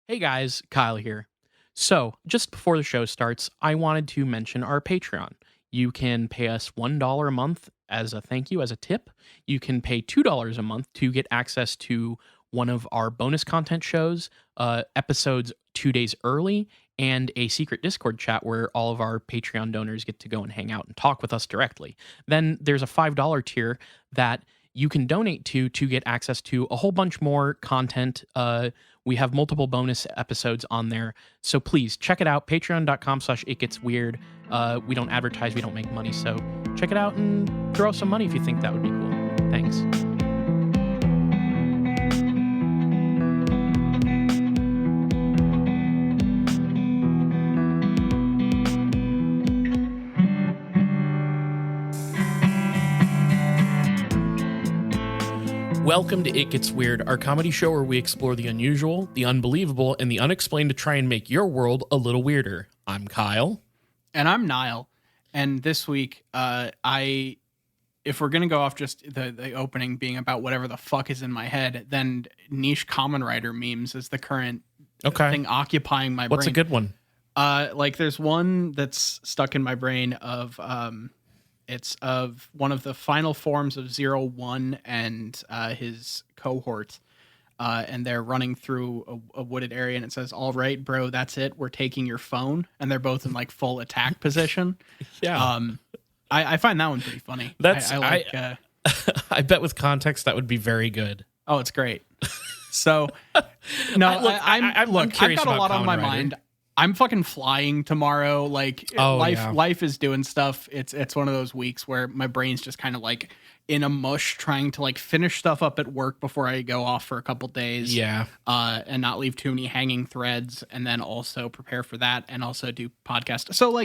Hey guys, Kyle here. So, just before the show starts, I wanted to mention our Patreon. You can pay us $1 a month as a thank you, as a tip. You can pay $2 a month to get access to one of our bonus content shows, episodes 2 days early, and a secret Discord chat where all of our Patreon donors get to go and hang out and talk with us directly. Then there's a $5 tier that you can donate to get access to a whole bunch more content. We have multiple bonus episodes on there. So please check it out. Patreon.com/itgetsweird. We don't advertise, we don't make money. So check it out and throw some money if you think that would be cool. Thanks. Welcome to It Gets Weird, our comedy show where we explore the unusual, the unbelievable, and the unexplained to try and make your world a little weirder. I'm Kyle. And I'm Niall. And this week, if we're going to go off just the opening being about whatever the fuck is in my head, then niche Common Writer memes is the current thing occupying my brain. What's a good one? There's one that's stuck in my brain of... It's of one of the final forms of 01 and his cohort, and they're running through a wooded area, and it says, "All right, bro, that's it. We're taking your phone," and they're both in like full attack position. Yeah, I find that one pretty funny. I bet with context that would be very good. Oh, it's great. So, no, I'm curious. I've got a lot on my mind. I'm fucking flying tomorrow. Life is doing stuff. It's one of those weeks where my brain's just kind of like in a mush, trying to like finish stuff up at work before I go off for a couple days. Yeah. And not leave too many hanging threads, and then also prepare for that, and also do podcast. So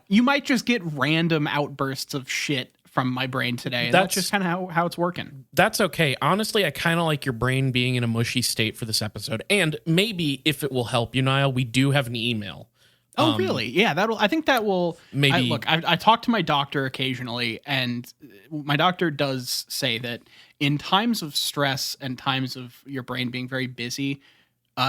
you might just get random outbursts of shit from my brain today. And that's just kind of how it's working. That's okay. Honestly, I kind of like your brain being in a mushy state for this episode. And maybe if it will help you, Niall, we do have an email. Oh, really? Yeah, I think that will. Maybe. I talk to my doctor occasionally, and my doctor does say that in times of stress and times of your brain being very busy,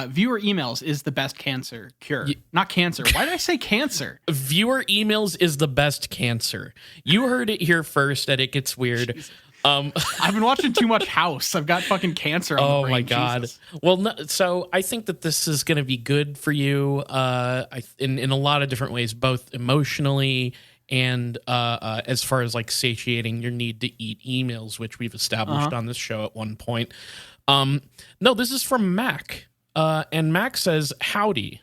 viewer emails is the best cancer cure. Not cancer. Why did I say cancer? Viewer emails is the best cancer. You heard it here first at It Gets Weird. I've been watching too much House. I've got fucking cancer on the brain. My God. Jesus. Well, no, so I think that this is going to be good for you in a lot of different ways, both emotionally and as far as like satiating your need to eat emails, which we've established on this show at one point. No, this is from Mac. And Mac says, "Howdy,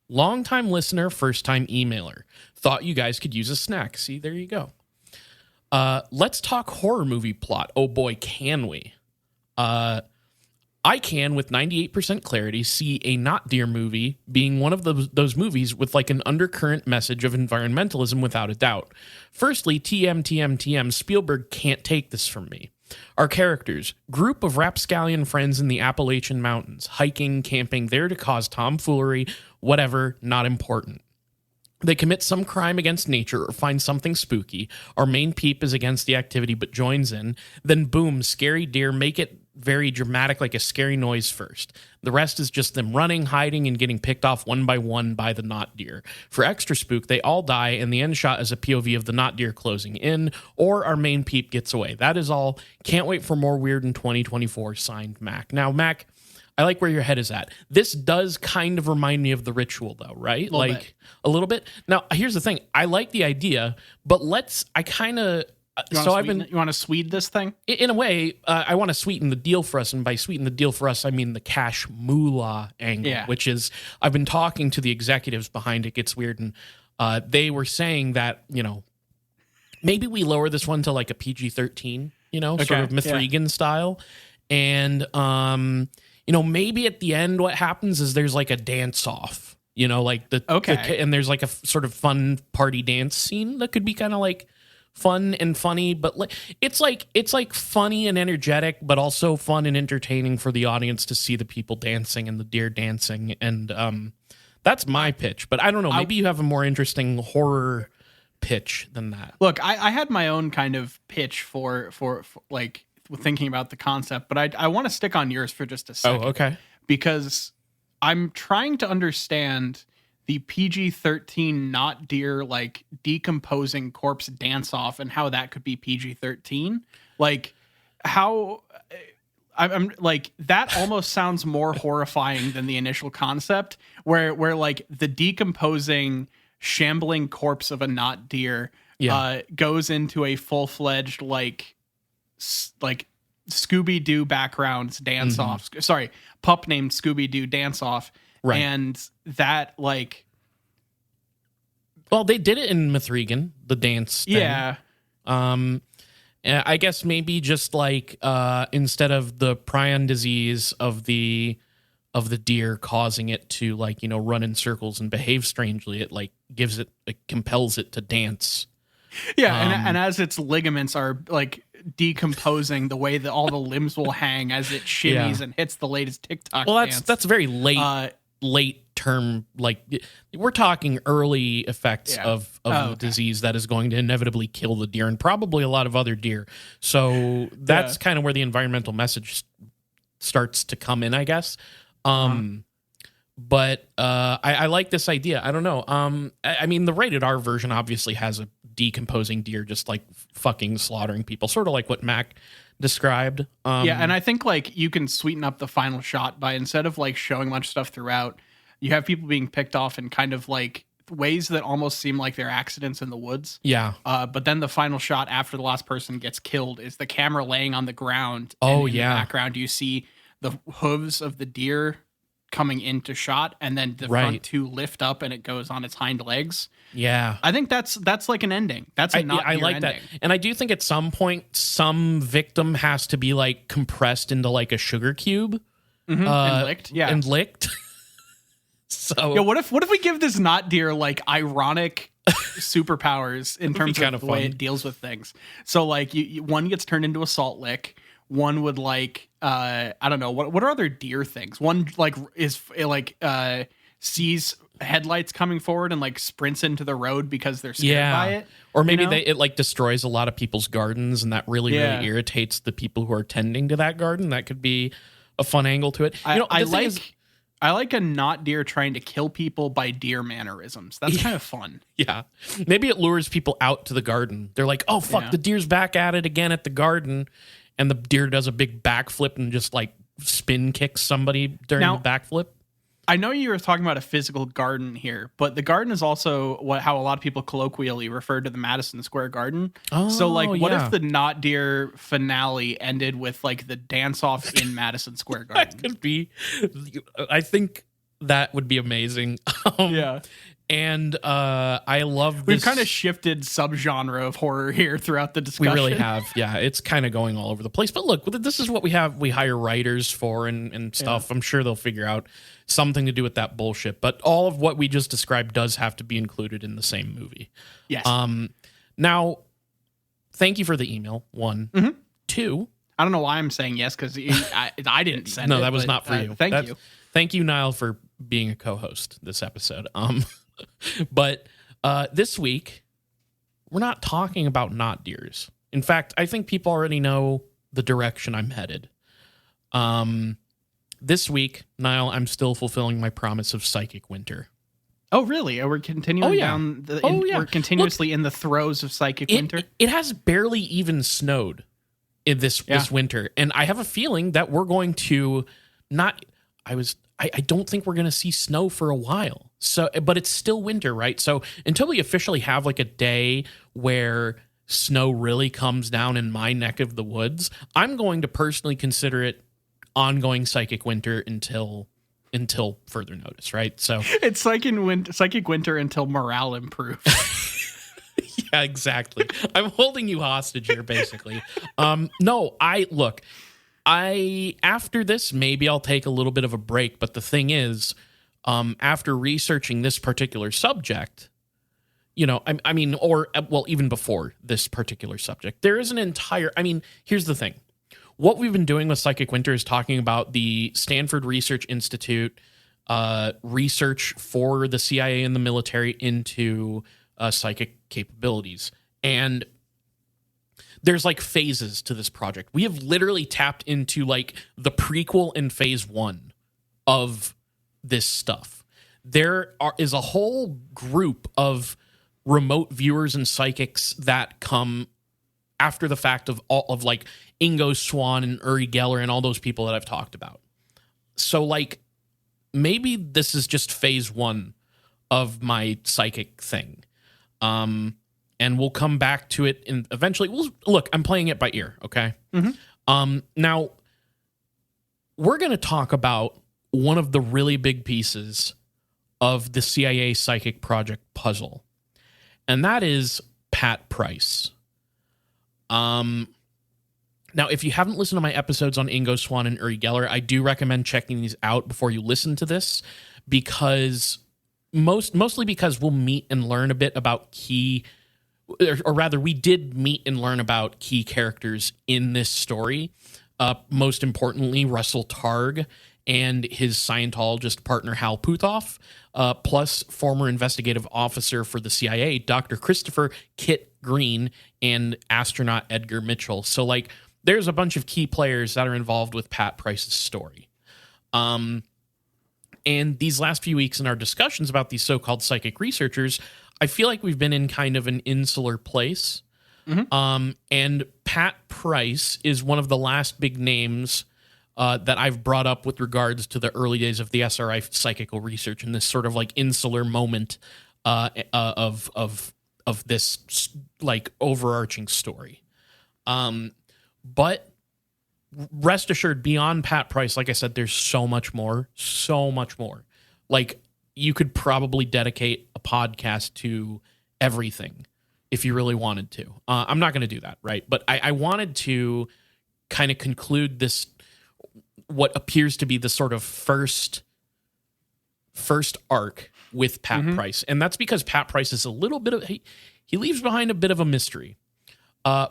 longtime listener, first time emailer. Thought you guys could use a snack." See, there you go. Let's talk horror movie plot. Oh boy, can we? I can, with 98% clarity, see a Not Dear movie being one of those movies with like an undercurrent message of environmentalism without a doubt. Firstly, TM, Spielberg can't take this from me. Our characters, group of rapscallion friends in the Appalachian Mountains, hiking, camping, there to cause tomfoolery, whatever, not important. They commit some crime against nature or find something spooky. Our main peep is against the activity but joins in. Then boom, scary deer, make it very dramatic, like a scary noise first. The rest is just them running, hiding, and getting picked off one by one by the not deer. For extra spook, they all die, and the end shot is a POV of the not deer closing in, or our main peep gets away. That is all. Can't wait for more weird in 2024, signed Mac. Now, Mac, I like where your head is at. This does kind of remind me of The Ritual, though, right? A little bit. Now, here's the thing. I like the idea, but you want to sweeten this thing? In a way, I want to sweeten the deal for us. And by sweeten the deal for us, I mean the cash moolah angle, which is I've been talking to the executives behind It Gets Weird. And they were saying that, maybe we lower this one to like a PG-13, sort of Mithrigan style. And, maybe at the end what happens is there's like a dance off, and there's like a sort of fun party dance scene that could be kind of like fun and funny, but it's like funny and energetic, but also fun and entertaining for the audience to see the people dancing and the deer dancing. And that's my pitch, but I don't know, maybe you have a more interesting horror pitch than that. Look, I had my own kind of pitch for like thinking about the concept, but I want to stick on yours for just a second. Oh, okay. Because I'm trying to understand the PG-13 not deer like decomposing corpse dance off and how that could be PG-13. Like how I'm like that almost sounds more horrifying than the initial concept where like the decomposing shambling corpse of a not deer goes into a full-fledged like Scooby-Doo backgrounds dance off. Sorry, pup named Scooby-Doo dance off. Right. And that like, well, they did it in Mithrigan, the dance thing. Yeah. I guess maybe just like instead of the prion disease of the deer causing it to like, you know, run in circles and behave strangely, it like compels it to dance. Yeah, and as its ligaments are like decomposing, the way that all the limbs will hang as it shimmies and hits the latest TikTok dance. That's very late term. Like we're talking early effects of the disease that is going to inevitably kill the deer and probably a lot of other deer. So that's kind of where the environmental message starts to come in, I guess. But I like this idea. I don't know. I mean, the rated R version obviously has a decomposing deer just like fucking slaughtering people, sort of like what Mac described. And I think like you can sweeten up the final shot by instead of like showing much stuff throughout, you have people being picked off in kind of like ways that almost seem like they're accidents in the woods. Yeah. But then the final shot after the last person gets killed is the camera laying on the ground. Oh, and in the background, you see the hooves of the deer coming into shot, and then the front two lift up and it goes on its hind legs. Yeah. I think that's like an ending. That's a not I like ending. that. And I do think at some point some victim has to be like compressed into like a sugar cube. And licked. Yeah. And licked. So yeah, what if we give this not deer like ironic superpowers in terms of the way it deals with things? So like one gets turned into a salt lick. One would like I don't know what are other deer things. One like is like sees headlights coming forward and like sprints into the road because they're scared by it. Or maybe it like destroys a lot of people's gardens and that really irritates the people who are tending to that garden. That could be a fun angle to it. I like a not deer trying to kill people by deer mannerisms. That's kind of fun. Yeah. Maybe it lures people out to the garden. They're like, oh, fuck, the deer's back at it again at the garden. And the deer does a big backflip and just like spin kicks somebody during the backflip. I know you were talking about a physical garden here, but the garden is also how a lot of people colloquially refer to the Madison Square Garden. Oh, so like, what if the not deer finale ended with like the dance off in Madison Square Garden? That could be. I think that would be amazing. And I love this. We've kind of shifted subgenre of horror here throughout the discussion. We really have. Yeah, it's kind of going all over the place. But look, this is what we have. We hire writers for and stuff. I'm sure they'll figure out something to do with that bullshit. But all of what we just described does have to be included in the same movie. Yes. Now, thank you for the email. One. Mm-hmm. Two. I don't know why I'm saying yes because I didn't send it. No, that was not for you. Thank you. Thank you, Niall, for being a co-host this episode. But this week, we're not talking about not deers. In fact, I think people already know the direction I'm headed. This week, Niall, I'm still fulfilling my promise of Psychic Winter. Oh, really? We're continuing down we're continuously in the throes of Psychic Winter? It has barely even snowed in this winter. And I have a feeling that we're going to I don't think we're going to see snow for a while. So, but it's still winter, right? So until we officially have like a day where snow really comes down in my neck of the woods, I'm going to personally consider it ongoing Psychic Winter until further notice, right? So it's Psychic Winter until morale improves. Yeah, exactly. I'm holding you hostage here, basically. After this, maybe I'll take a little bit of a break. But the thing is, after researching this particular subject, even before this particular subject, there is here's the thing. What we've been doing with Psychic Winter is talking about the Stanford Research Institute research for the CIA and the military into psychic capabilities. And there's like phases to this project. We have literally tapped into like the prequel and phase 1 of this stuff. Is a whole group of remote viewers and psychics that come after the fact of all of like Ingo Swann and Uri Geller and all those people that I've talked about. So like maybe this is just phase one of my psychic thing. And we'll come back to it and eventually look, I'm playing it by ear. Okay. Mm-hmm. Now we're going to talk about one of the really big pieces of the CIA psychic project puzzle. And that is Pat Price. Now, if you haven't listened to my episodes on Ingo Swann and Uri Geller, I do recommend checking these out before you listen to this, because mostly because we'll meet and learn a bit about or rather, we did meet and learn about key characters in this story. Most importantly, Russell Targ and his Scientologist partner, Hal Puthoff, plus former investigative officer for the CIA, Dr. Christopher Kit Green, and astronaut Edgar Mitchell. So, like, there's a bunch of key players that are involved with Pat Price's story. And these last few weeks in our discussions about these so-called psychic researchers, I feel like we've been in kind of an insular place. Mm-hmm. And Pat Price is one of the last big names that I've brought up with regards to the early days of the SRI psychical research and this sort of like insular moment of this like overarching story. But rest assured, beyond Pat Price, like I said, there's so much more. Like, you could probably dedicate a podcast to everything if you really wanted to. I'm not going to do that, right? But I wanted to kind of conclude this, what appears to be the sort of first arc with Pat Price. And that's because Pat Price is a little bit of, he leaves behind a bit of a mystery.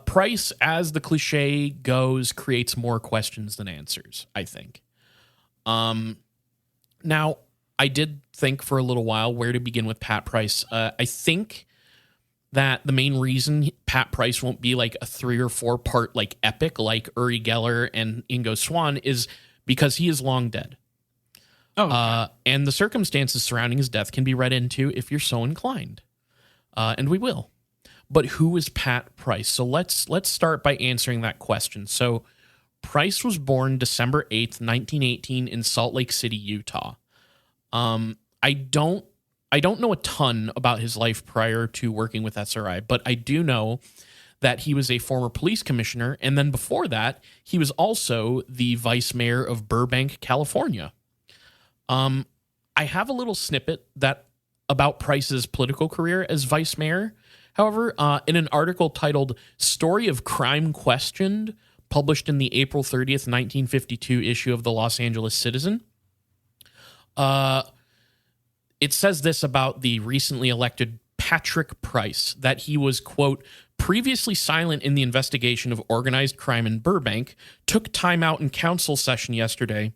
Price, as the cliche goes, creates more questions than answers, I think. Now, I did think for a little while where to begin with Pat Price. I think that the main reason Pat Price won't be like a 3 or 4 part like epic like Uri Geller and Ingo Swann is because he is long dead. Oh, okay. And the circumstances surrounding his death can be read into if you're so inclined. And we will. But who is Pat Price? So let's start by answering that question. So Price was born December 8th, 1918 in Salt Lake City, Utah. I don't know a ton about his life prior to working with SRI, but I do know that he was a former police commissioner, and then before that, he was also the vice mayor of Burbank, California. I have a little snippet about Price's political career as vice mayor. However, in an article titled "Story of Crime Questioned," published in the April 30th, 1952 issue of the Los Angeles Citizen, it says this about the recently elected Patrick Price, that he was, quote, previously silent in the investigation of organized crime in Burbank, took time out in council session yesterday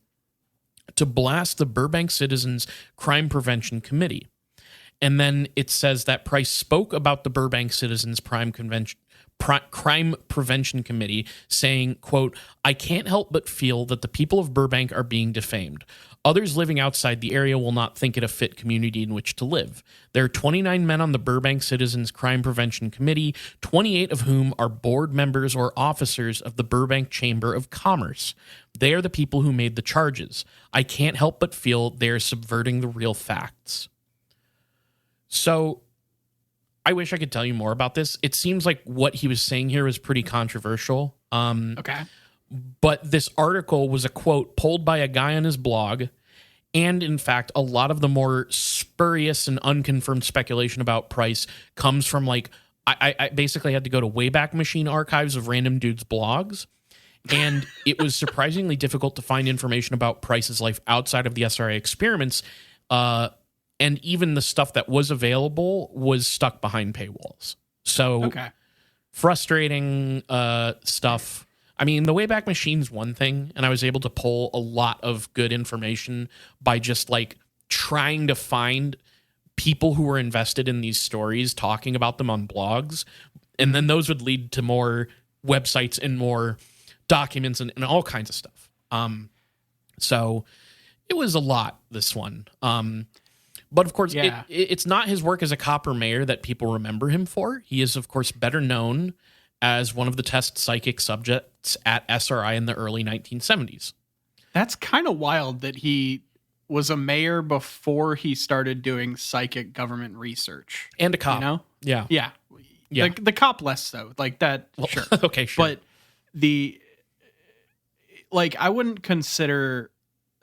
to blast the Burbank Citizens Crime Prevention Committee. And then it says that Price spoke about the Burbank Citizens Crime Prevention Committee, saying, quote, I can't help but feel that the people of Burbank are being defamed. Others living outside the area will not think it a fit community in which to live. There are 29 men on the Burbank Citizens Crime Prevention Committee, 28 of whom are board members or officers of the Burbank Chamber of Commerce. They are the people who made the charges. I can't help but feel they are subverting the real facts. So I wish I could tell you more about this. It seems like what he was saying here was pretty controversial. Okay. But this article was a quote pulled by a guy on his blog. And in fact, a lot of the more spurious and unconfirmed speculation about Price comes from like, I basically had to go to Wayback Machine archives of random dudes' blogs. And it was surprisingly difficult to find information about Price's life outside of the SRI experiments. And even the stuff that was available was stuck behind paywalls. So frustrating stuff. I mean, the Wayback Machine's one thing, and I was able to pull a lot of good information by just like trying to find people who were invested in these stories, talking about them on blogs. And then those would lead to more websites and more documents and all kinds of stuff. So It was a lot, this one. But of course, Yeah. it's not his work as a copper mayor that people remember him for. He is, of course, better known as one of the test psychic subjects at SRI in the early 1970s. That's kind of wild that he was a mayor before he started doing psychic government research. And a cop. You know? Yeah. Yeah. Yeah. The cop less so. Like that, Well, sure. Okay, sure. But I wouldn't consider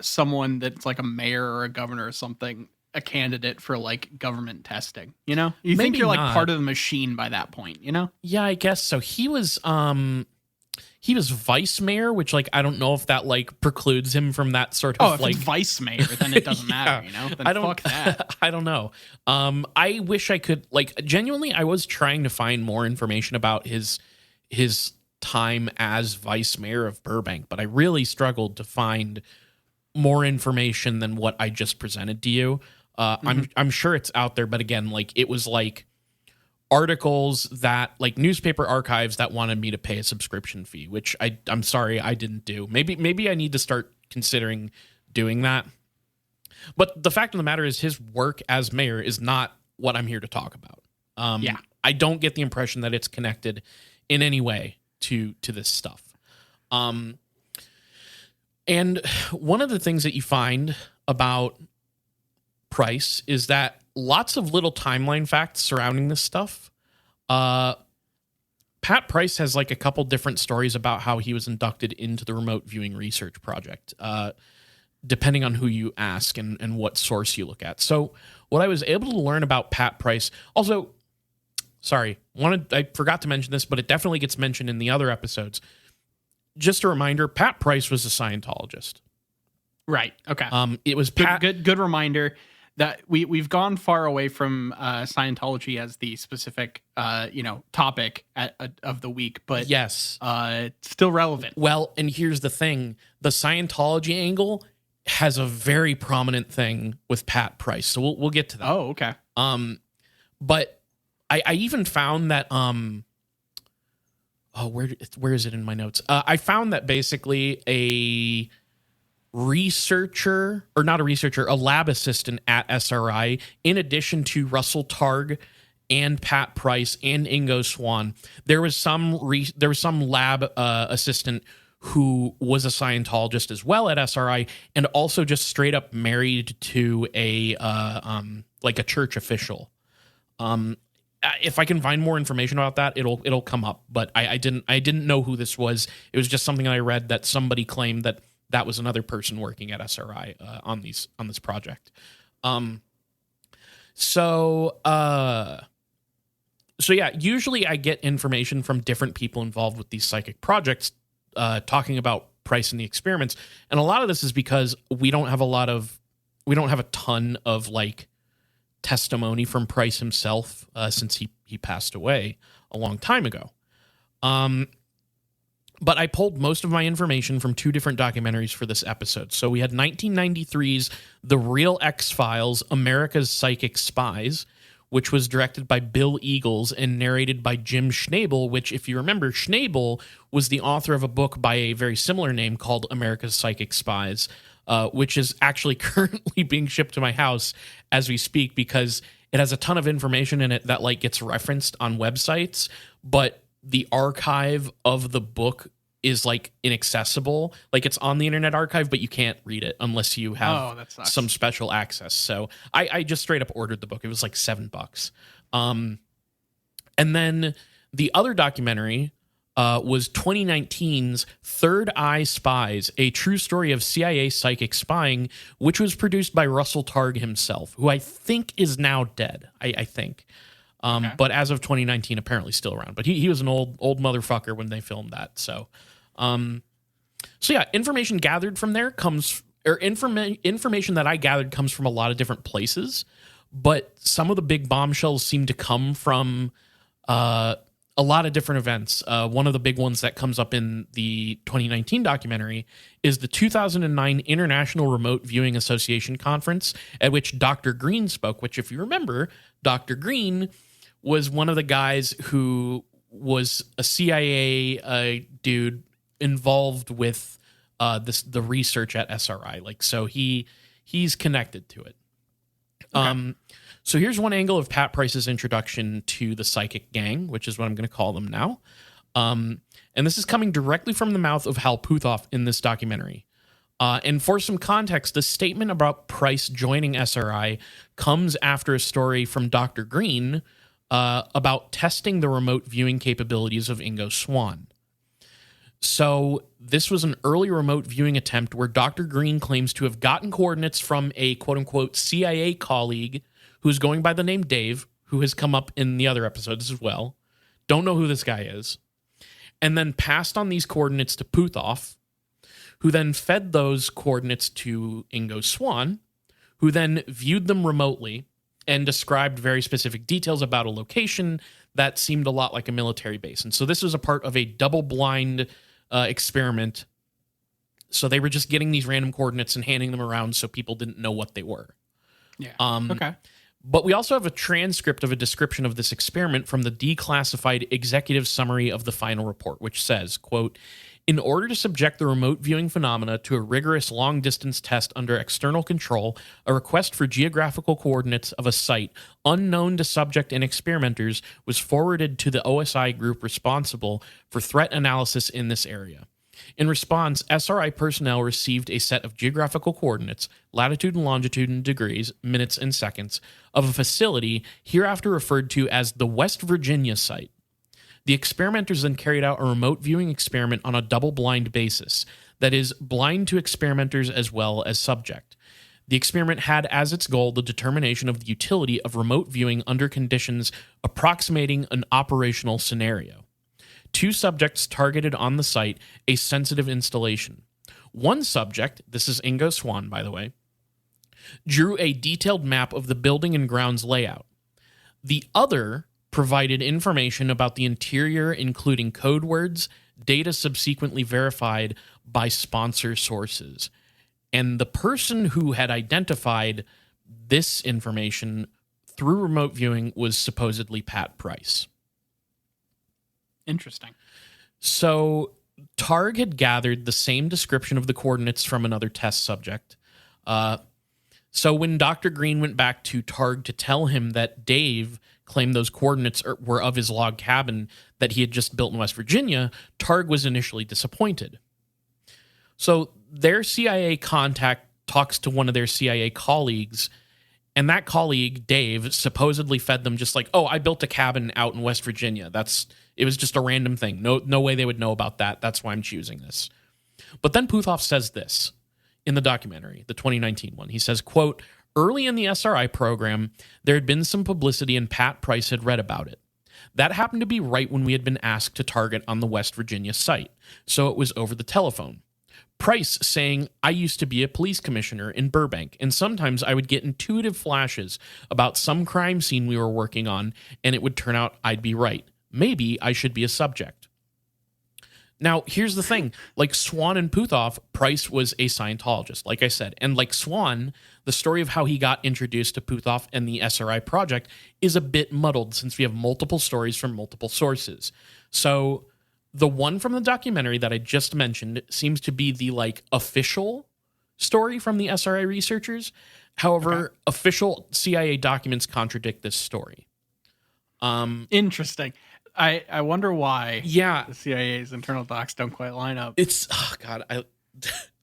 someone that's like a mayor or a governor or something a candidate for like government testing, you know? You think Maybe you're like not. part of the machine by that point, you know? Yeah, I guess so. He was vice mayor, which like I don't know if that like precludes him from that sort of If like it's vice mayor, then it doesn't matter, you know? Then I don't fuck that. I don't know. I wish I could like genuinely I was trying to find more information about his time as vice mayor of Burbank, but I really struggled to find more information than what I just presented to you. I'm sure it's out there, but again, like it was like articles that like newspaper archives that wanted me to pay a subscription fee, which I'm sorry I didn't do. Maybe I need to start considering doing that. But the fact of the matter is his work as mayor is not what I'm here to talk about. I don't get the impression that it's connected in any way to this stuff. And one of the things that you find about Price is that lots of little timeline facts surrounding this stuff. Pat Price has like a couple different stories about how he was inducted into the Remote Viewing Research Project, depending on who you ask and what source you look at. So what I was able to learn about Pat Price, also, sorry, I forgot to mention this, but it definitely gets mentioned in the other episodes. Just a reminder, Pat Price was a Scientologist. Right. Okay. It was Pat. Good reminder that we've gone far away from Scientology as the specific topic of the week, but Yes. it's still relevant. Well, and here's the thing. The Scientology angle has a very prominent thing with Pat Price. So we'll get to that. Oh, okay. But I even found that where is it in my notes? I found that basically a lab assistant at SRI, in addition to Russell Targ and Pat Price and Ingo Swan, there was some lab assistant who was a Scientologist as well at SRI, and also just straight up married to a church official. If I can find more information about that, it'll come up. But I didn't know who this was. It was just something I read that somebody claimed that was another person working at SRI on this project. So yeah, usually I get information from different people involved with these psychic projects, talking about Price and the experiments, and a lot of this is because we don't have a ton of like testimony from Price himself since he passed away a long time ago. But I pulled most of my information from two different documentaries for this episode. So we had 1993's The Real X-Files, America's Psychic Spies, which was directed by Bill Eagles and narrated by Jim Schnabel, which, if you remember, Schnabel was the author of a book by a very similar name called America's Psychic Spies, which is actually currently being shipped to my house as we speak because it has a ton of information in it that like gets referenced on websites, but the archive of the book is like inaccessible. Like it's on the Internet Archive, but you can't read it unless you have some special access. So I just straight up ordered the book. It was like $7. And then the other documentary was 2019's Third Eye Spies, a true story of CIA psychic spying, which was produced by Russell Targ himself, who I think is now dead. I think. Okay. But as of 2019, apparently still around. But he was an old motherfucker when they filmed that. So yeah, information gathered from there information that I gathered comes from a lot of different places. But some of the big bombshells seem to come from a lot of different events. One of the big ones that comes up in the 2019 documentary is the 2009 International Remote Viewing Association Conference, at which Dr. Green spoke, which, if you remember, Dr. Green was one of the guys who was a CIA dude involved with the research at SRI. Like, so he he's connected to it. So here's one angle of Pat Price's introduction to the psychic gang, which is what I'm going to call them now. And this is coming directly from the mouth of Hal Puthoff in this documentary. And for some context, the statement about Price joining SRI comes after a story from Dr. Green about testing the remote viewing capabilities of Ingo Swann. So this was an early remote viewing attempt where Dr. Green claims to have gotten coordinates from a quote-unquote CIA colleague who's going by the name Dave, who has come up in the other episodes as well. Don't know who this guy is. And then passed on these coordinates to Puthoff, who then fed those coordinates to Ingo Swann, who then viewed them remotely and described very specific details about a location that seemed a lot like a military base. And so this was a part of a double-blind experiment. So they were just getting these random coordinates and handing them around so people didn't know what they were. Yeah. Okay. But we also have a transcript of a description of this experiment from the declassified executive summary of the final report, which says, quote, in order to subject the remote viewing phenomena to a rigorous long-distance test under external control, a request for geographical coordinates of a site unknown to subject and experimenters was forwarded to the OSI group responsible for threat analysis in this area. In response, SRI personnel received a set of geographical coordinates, latitude and longitude in degrees, minutes, and seconds, of a facility hereafter referred to as the West Virginia site. The experimenters then carried out a remote viewing experiment on a double-blind basis, that is, blind to experimenters as well as subject. The experiment had as its goal the determination of the utility of remote viewing under conditions approximating an operational scenario. 2 subjects targeted on the site a sensitive installation. One subject, this is Ingo Swann, by the way, drew a detailed map of the building and grounds layout. The other provided information about the interior, including code words, data subsequently verified by sponsor sources. And the person who had identified this information through remote viewing was supposedly Pat Price. Interesting. So Targ had gathered the same description of the coordinates from another test subject. So when Dr. Green went back to Targ to tell him that Dave claimed those coordinates were of his log cabin that he had just built in West Virginia, Targ was initially disappointed. So their CIA contact talks to one of their CIA colleagues, and that colleague, Dave, supposedly fed them just like, oh, I built a cabin out in West Virginia. It was just a random thing. No way they would know about that. That's why I'm choosing this. But then Puthoff says this in the documentary, the 2019 one. He says, quote, early in the SRI program, there had been some publicity and Pat Price had read about it. That happened to be right when we had been asked to target on the West Virginia site, so it was over the telephone. Price saying, I used to be a police commissioner in Burbank, and sometimes I would get intuitive flashes about some crime scene we were working on, and it would turn out I'd be right. Maybe I should be a subject. Now, here's the thing. Like Swann and Puthoff, Price was a Scientologist, like I said. And like Swann, the story of how he got introduced to Puthoff and the SRI project is a bit muddled since we have multiple stories from multiple sources. So the one from the documentary that I just mentioned seems to be the like official story from the SRI researchers. However, official CIA documents contradict this story. Interesting. I wonder why the CIA's internal docs don't quite line up.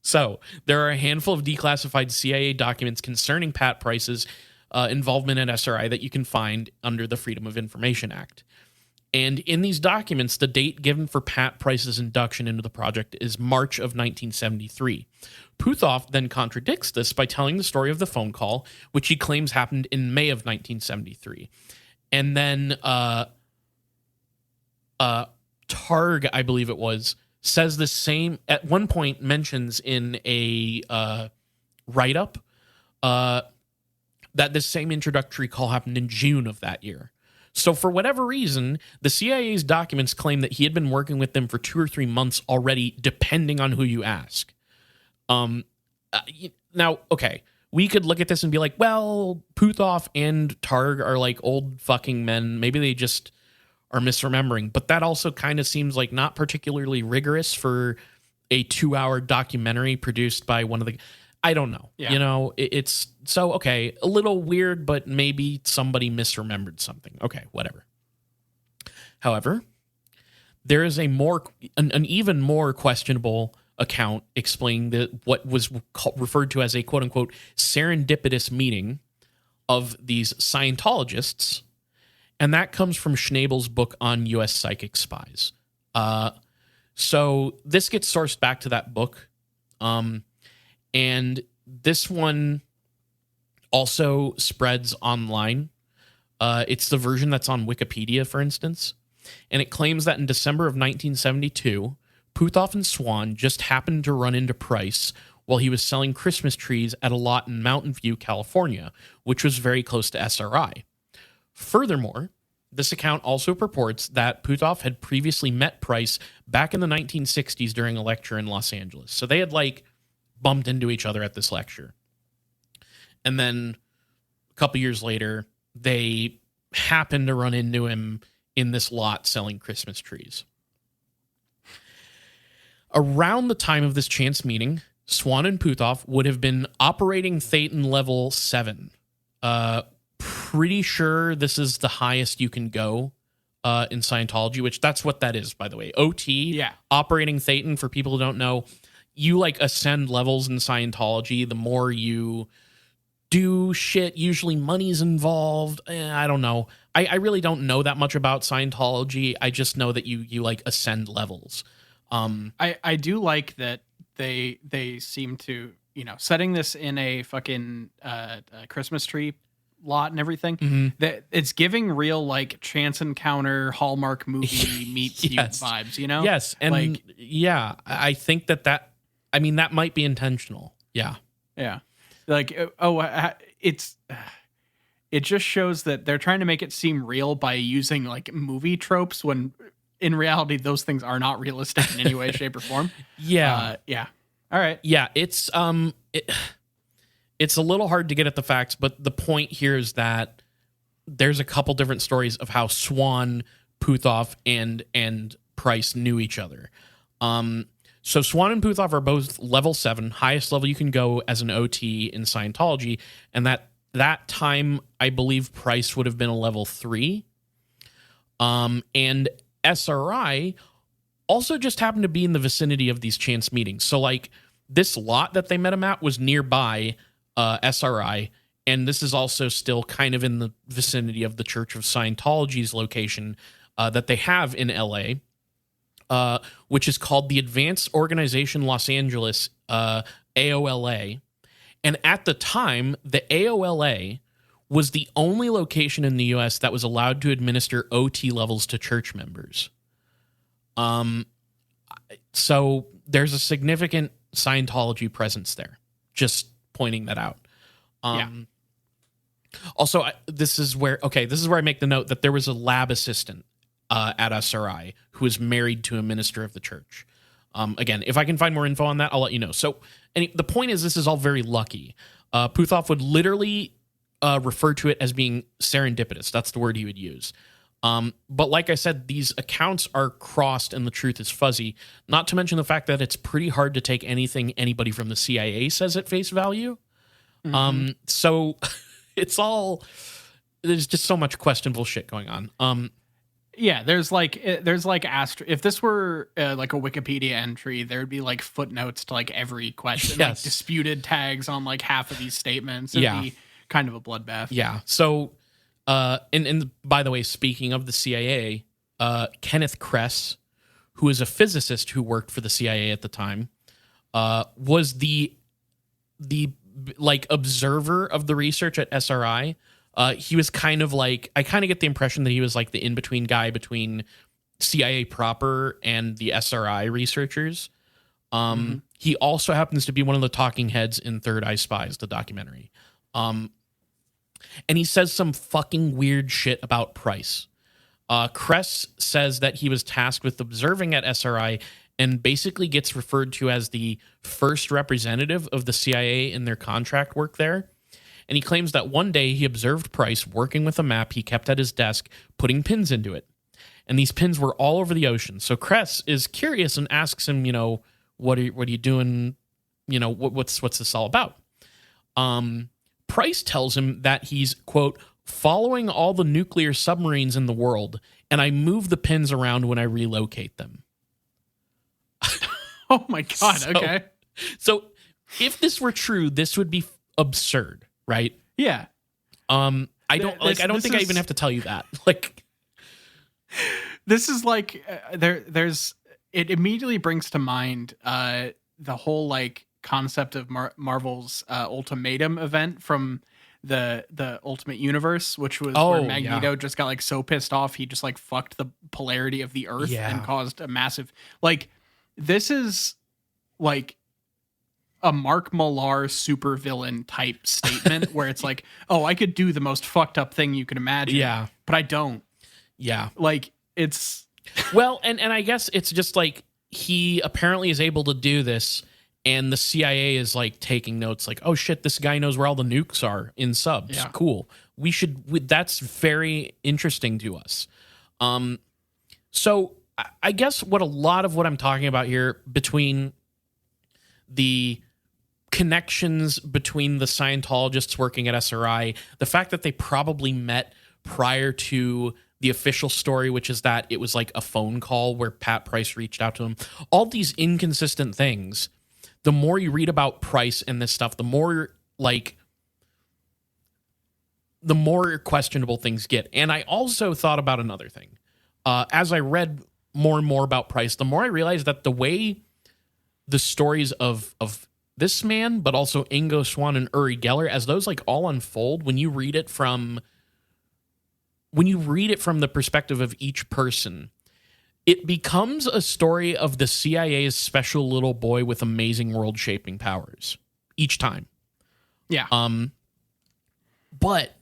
So there are a handful of declassified CIA documents concerning Pat Price's involvement at SRI that you can find under the Freedom of Information Act. And in these documents, the date given for Pat Price's induction into the project is March of 1973. Puthoff then contradicts this by telling the story of the phone call, which he claims happened in May of 1973. And then Targ, I believe it was, says the same, at one point mentions in a write-up that this same introductory call happened in June of that year. So for whatever reason, the CIA's documents claim that he had been working with them for 2 or 3 months already, depending on who you ask. Now, okay, we could look at this and be like, well, Puthoff and Targ are like old fucking men. Maybe they just are misremembering. But that also kind of seems like not particularly rigorous for a 2-hour documentary produced by one of the... I don't know. Yeah. You know, it's so, okay, a little weird, but maybe somebody misremembered something. Okay, whatever. However, there is an even more questionable account explaining what was referred to as a quote unquote serendipitous meeting of these Scientologists. And that comes from Schnabel's book on U.S. psychic spies. So this gets sourced back to that book. And this one also spreads online. It's the version that's on Wikipedia, for instance. And it claims that in December of 1972, Puthoff and Swan just happened to run into Price while he was selling Christmas trees at a lot in Mountain View, California, which was very close to SRI. Furthermore, this account also purports that Puthoff had previously met Price back in the 1960s during a lecture in Los Angeles. So they had bumped into each other at this lecture. And then a couple years later, they happened to run into him in this lot selling Christmas trees. Around the time of this chance meeting, Swan and Puthoff would have been operating Thetan level 7. Pretty sure this is the highest you can go in Scientology, which that's what that is, by the way. OT, operating Thetan, for people who don't know, you ascend levels in Scientology. The more you do shit, usually money's involved. I don't know. I really don't know that much about Scientology. I just know that you ascend levels. I do like that they seem to, setting this in a fucking Christmas tree lot and everything, that it's giving real chance encounter Hallmark movie meet cute vibes, Yes. And I think that might be intentional. Yeah. It just shows that they're trying to make it seem real by using movie tropes when in reality those things are not realistic in any way, shape, or form. Yeah. All right. Yeah, it's a little hard to get at the facts, but the point here is that there's a couple different stories of how Swan, Puthoff, and Price knew each other. So Swan and Puthoff are both level 7, highest level you can go as an OT in Scientology, and that time I believe Price would have been a level 3. And SRI also just happened to be in the vicinity of these chance meetings. So this lot that they met him at was nearby SRI, and this is also still kind of in the vicinity of the Church of Scientology's location that they have in LA, which is called the Advanced Organization Los Angeles, AOLA. And at the time, the AOLA was the only location in the U.S. that was allowed to administer OT levels to church members. So there's a significant Scientology presence there. Just pointing that out. Also, this is where I make the note that there was a lab assistant at SRI who was married to a minister of the church. Again, if I can find more info on that, I'll let you know. So the point is, this is all very lucky. Puthoff would literally refer to it as being serendipitous. That's the word he would use. But like I said, these accounts are crossed and the truth is fuzzy, not to mention the fact that it's pretty hard to take anything anybody from the CIA says at face value. So there's just so much questionable shit going on. There's if this were a Wikipedia entry, there'd be footnotes to every question, disputed tags on half of these statements. It'd be kind of a bloodbath. Yeah. So, and by the way, speaking of the CIA, Kenneth Kress, who is a physicist who worked for the CIA at the time, was the observer of the research at SRI. He was kind of I kind of get the impression that he was the in-between guy between CIA proper and the SRI researchers. He also happens to be one of the talking heads in Third Eye Spies, the documentary. And he says some fucking weird shit about Price. Kress says that he was tasked with observing at SRI and basically gets referred to as the first representative of the CIA in their contract work there. And he claims that one day he observed Price working with a map he kept at his desk, putting pins into it. And these pins were all over the ocean. So Kress is curious and asks him, what are you doing what's this all about? Price tells him that he's, quote, following all the nuclear submarines in the world, and I move the pins around when I relocate them. Oh my God. Okay. So if this were true, this would be absurd, right? Yeah. I don't think I even have to tell you that. Like, this is like it immediately brings to mind the whole like concept of Marvel's Ultimatum event from the Ultimate Universe, which was where Magneto just got like so pissed off he just like fucked the polarity of the Earth and caused a massive, like, this is like a Mark Millar supervillain type statement where it's like, oh, I could do the most fucked up thing you could imagine, but I don't. Like, it's well, and I guess it's just like he apparently is able to do this, and the CIA is like taking notes, like, oh shit, this guy knows where all the nukes are in subs. Cool. That's very interesting to us. So I guess what a lot of what I'm talking about here, between the connections between the Scientologists working at SRI, the fact that they probably met prior to the official story, which is that it was like a phone call where Pat Price reached out to him, all these inconsistent things, the more you read about Price and this stuff, the more questionable things get. And I also thought about another thing. As I read more and more about Price, the more I realized that the way the stories of this man, but also Ingo Swann and Uri Geller, as those like all unfold, when you read it from the perspective of each person, it becomes a story of the CIA's special little boy with amazing world-shaping powers each time. Yeah. But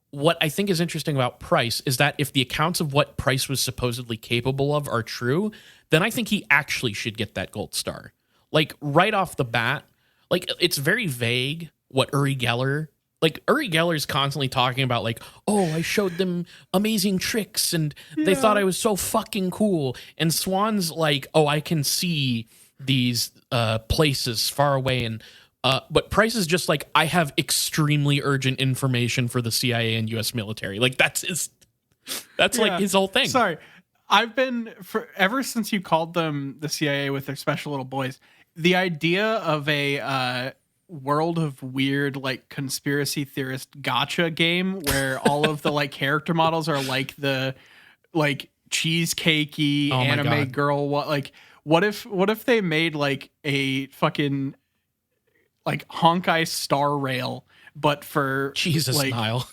what I think is interesting about Price is that if the accounts of what Price was supposedly capable of are true, then I think he actually should get that gold star. Like, right off the bat, like, it's very vague what Uri Geller... Like, Uri Geller's constantly talking about, like, oh, I showed them amazing tricks, and they thought I was so fucking cool. And Swann's like, oh, I can see these places far away. And but Price is just like, I have extremely urgent information for the CIA and U.S. military. Like, that's like his whole thing. Sorry. I've been, ever since you called them the CIA with their special little boys, the idea of a... world of weird, like, conspiracy theorist gacha game where all of the like character models are like the like cheesecakey anime girl. What if they made like a fucking like Honkai Star Rail, but for Jesus, like, Niall.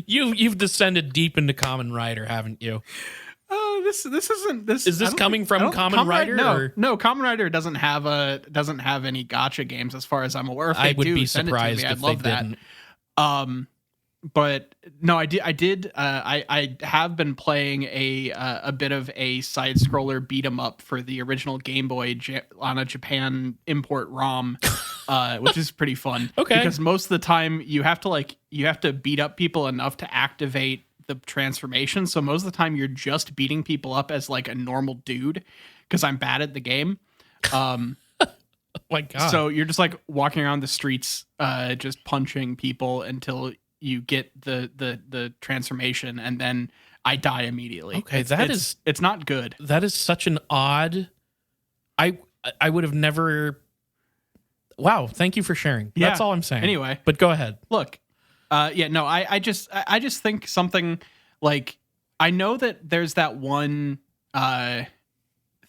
You've descended deep into Kamen Rider, haven't you? This isn't this. Is this coming from Kamen Rider? No, Kamen Rider doesn't have any gacha games as far as I'm aware. If I would be surprised if they didn't. But no, I have been playing a bit of a side scroller beat 'em up for the original Game Boy on a Japan import ROM, which is pretty fun. Okay, because most of the time you have to beat up people enough to activate the transformation. So most of the time you're just beating people up as like a normal dude because I'm bad at the game. Oh my God. So you're just like walking around the streets, just punching people until you get the transformation, and then I die immediately. Okay, it's not good. That is such an odd. I would have never. Wow, thank you for sharing. Yeah. That's all I'm saying. Anyway, but go ahead. Look, I just think something like, I know that there's that one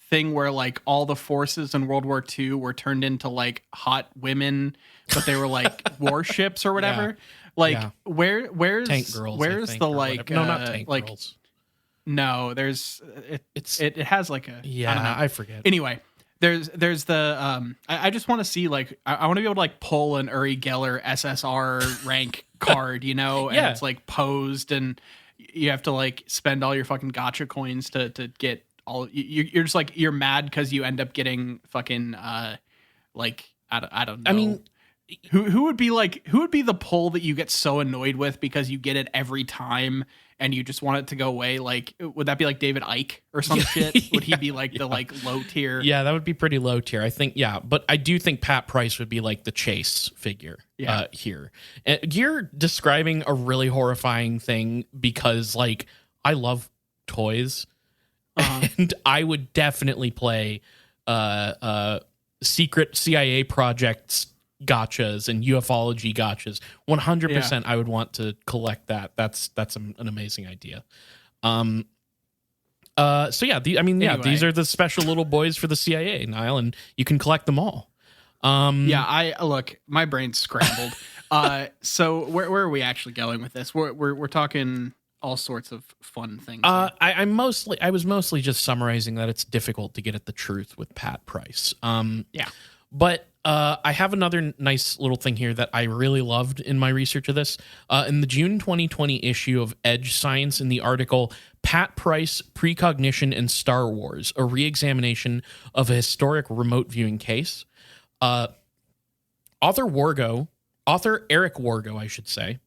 thing where like all the forces in World War II were turned into like hot women, but they were like warships or whatever. Where's tank girls? Where's the like no, not tank like girls. No, there's it has like a I forget. Anyway, there's the I just want to see like I want to be able to like pull an Uri Geller SSR rank card, and it's like posed, and you have to like spend all your fucking gacha coins to get all. You're just like, you're mad because you end up getting fucking like I don't know. I mean, Who would be the poll that you get so annoyed with because you get it every time and you just want it to go away? Like, would that be like David Icke or some shit? Would he be like the low tier? Yeah, that would be pretty low tier. I think, yeah. But I do think Pat Price would be like the chase figure here. And you're describing a really horrifying thing because, like, I love toys. And I would definitely play secret CIA projects gachas and ufology gachas. 100% I would want to collect that. That's an amazing idea. So yeah, anyway. These are the special little boys for the CIA, Niall, and you can collect them all. Look, my brain's scrambled. So where are we actually going with this? We're talking all sorts of fun things. I was mostly just summarizing that it's difficult to get at the truth with Pat Price. But I have another nice little thing here that I really loved in my research of this. In the June 2020 issue of Edge Science, in the article Pat Price, Precognition and Star Wars, a re-examination of a historic remote viewing case, author Eric Wargo, I should say,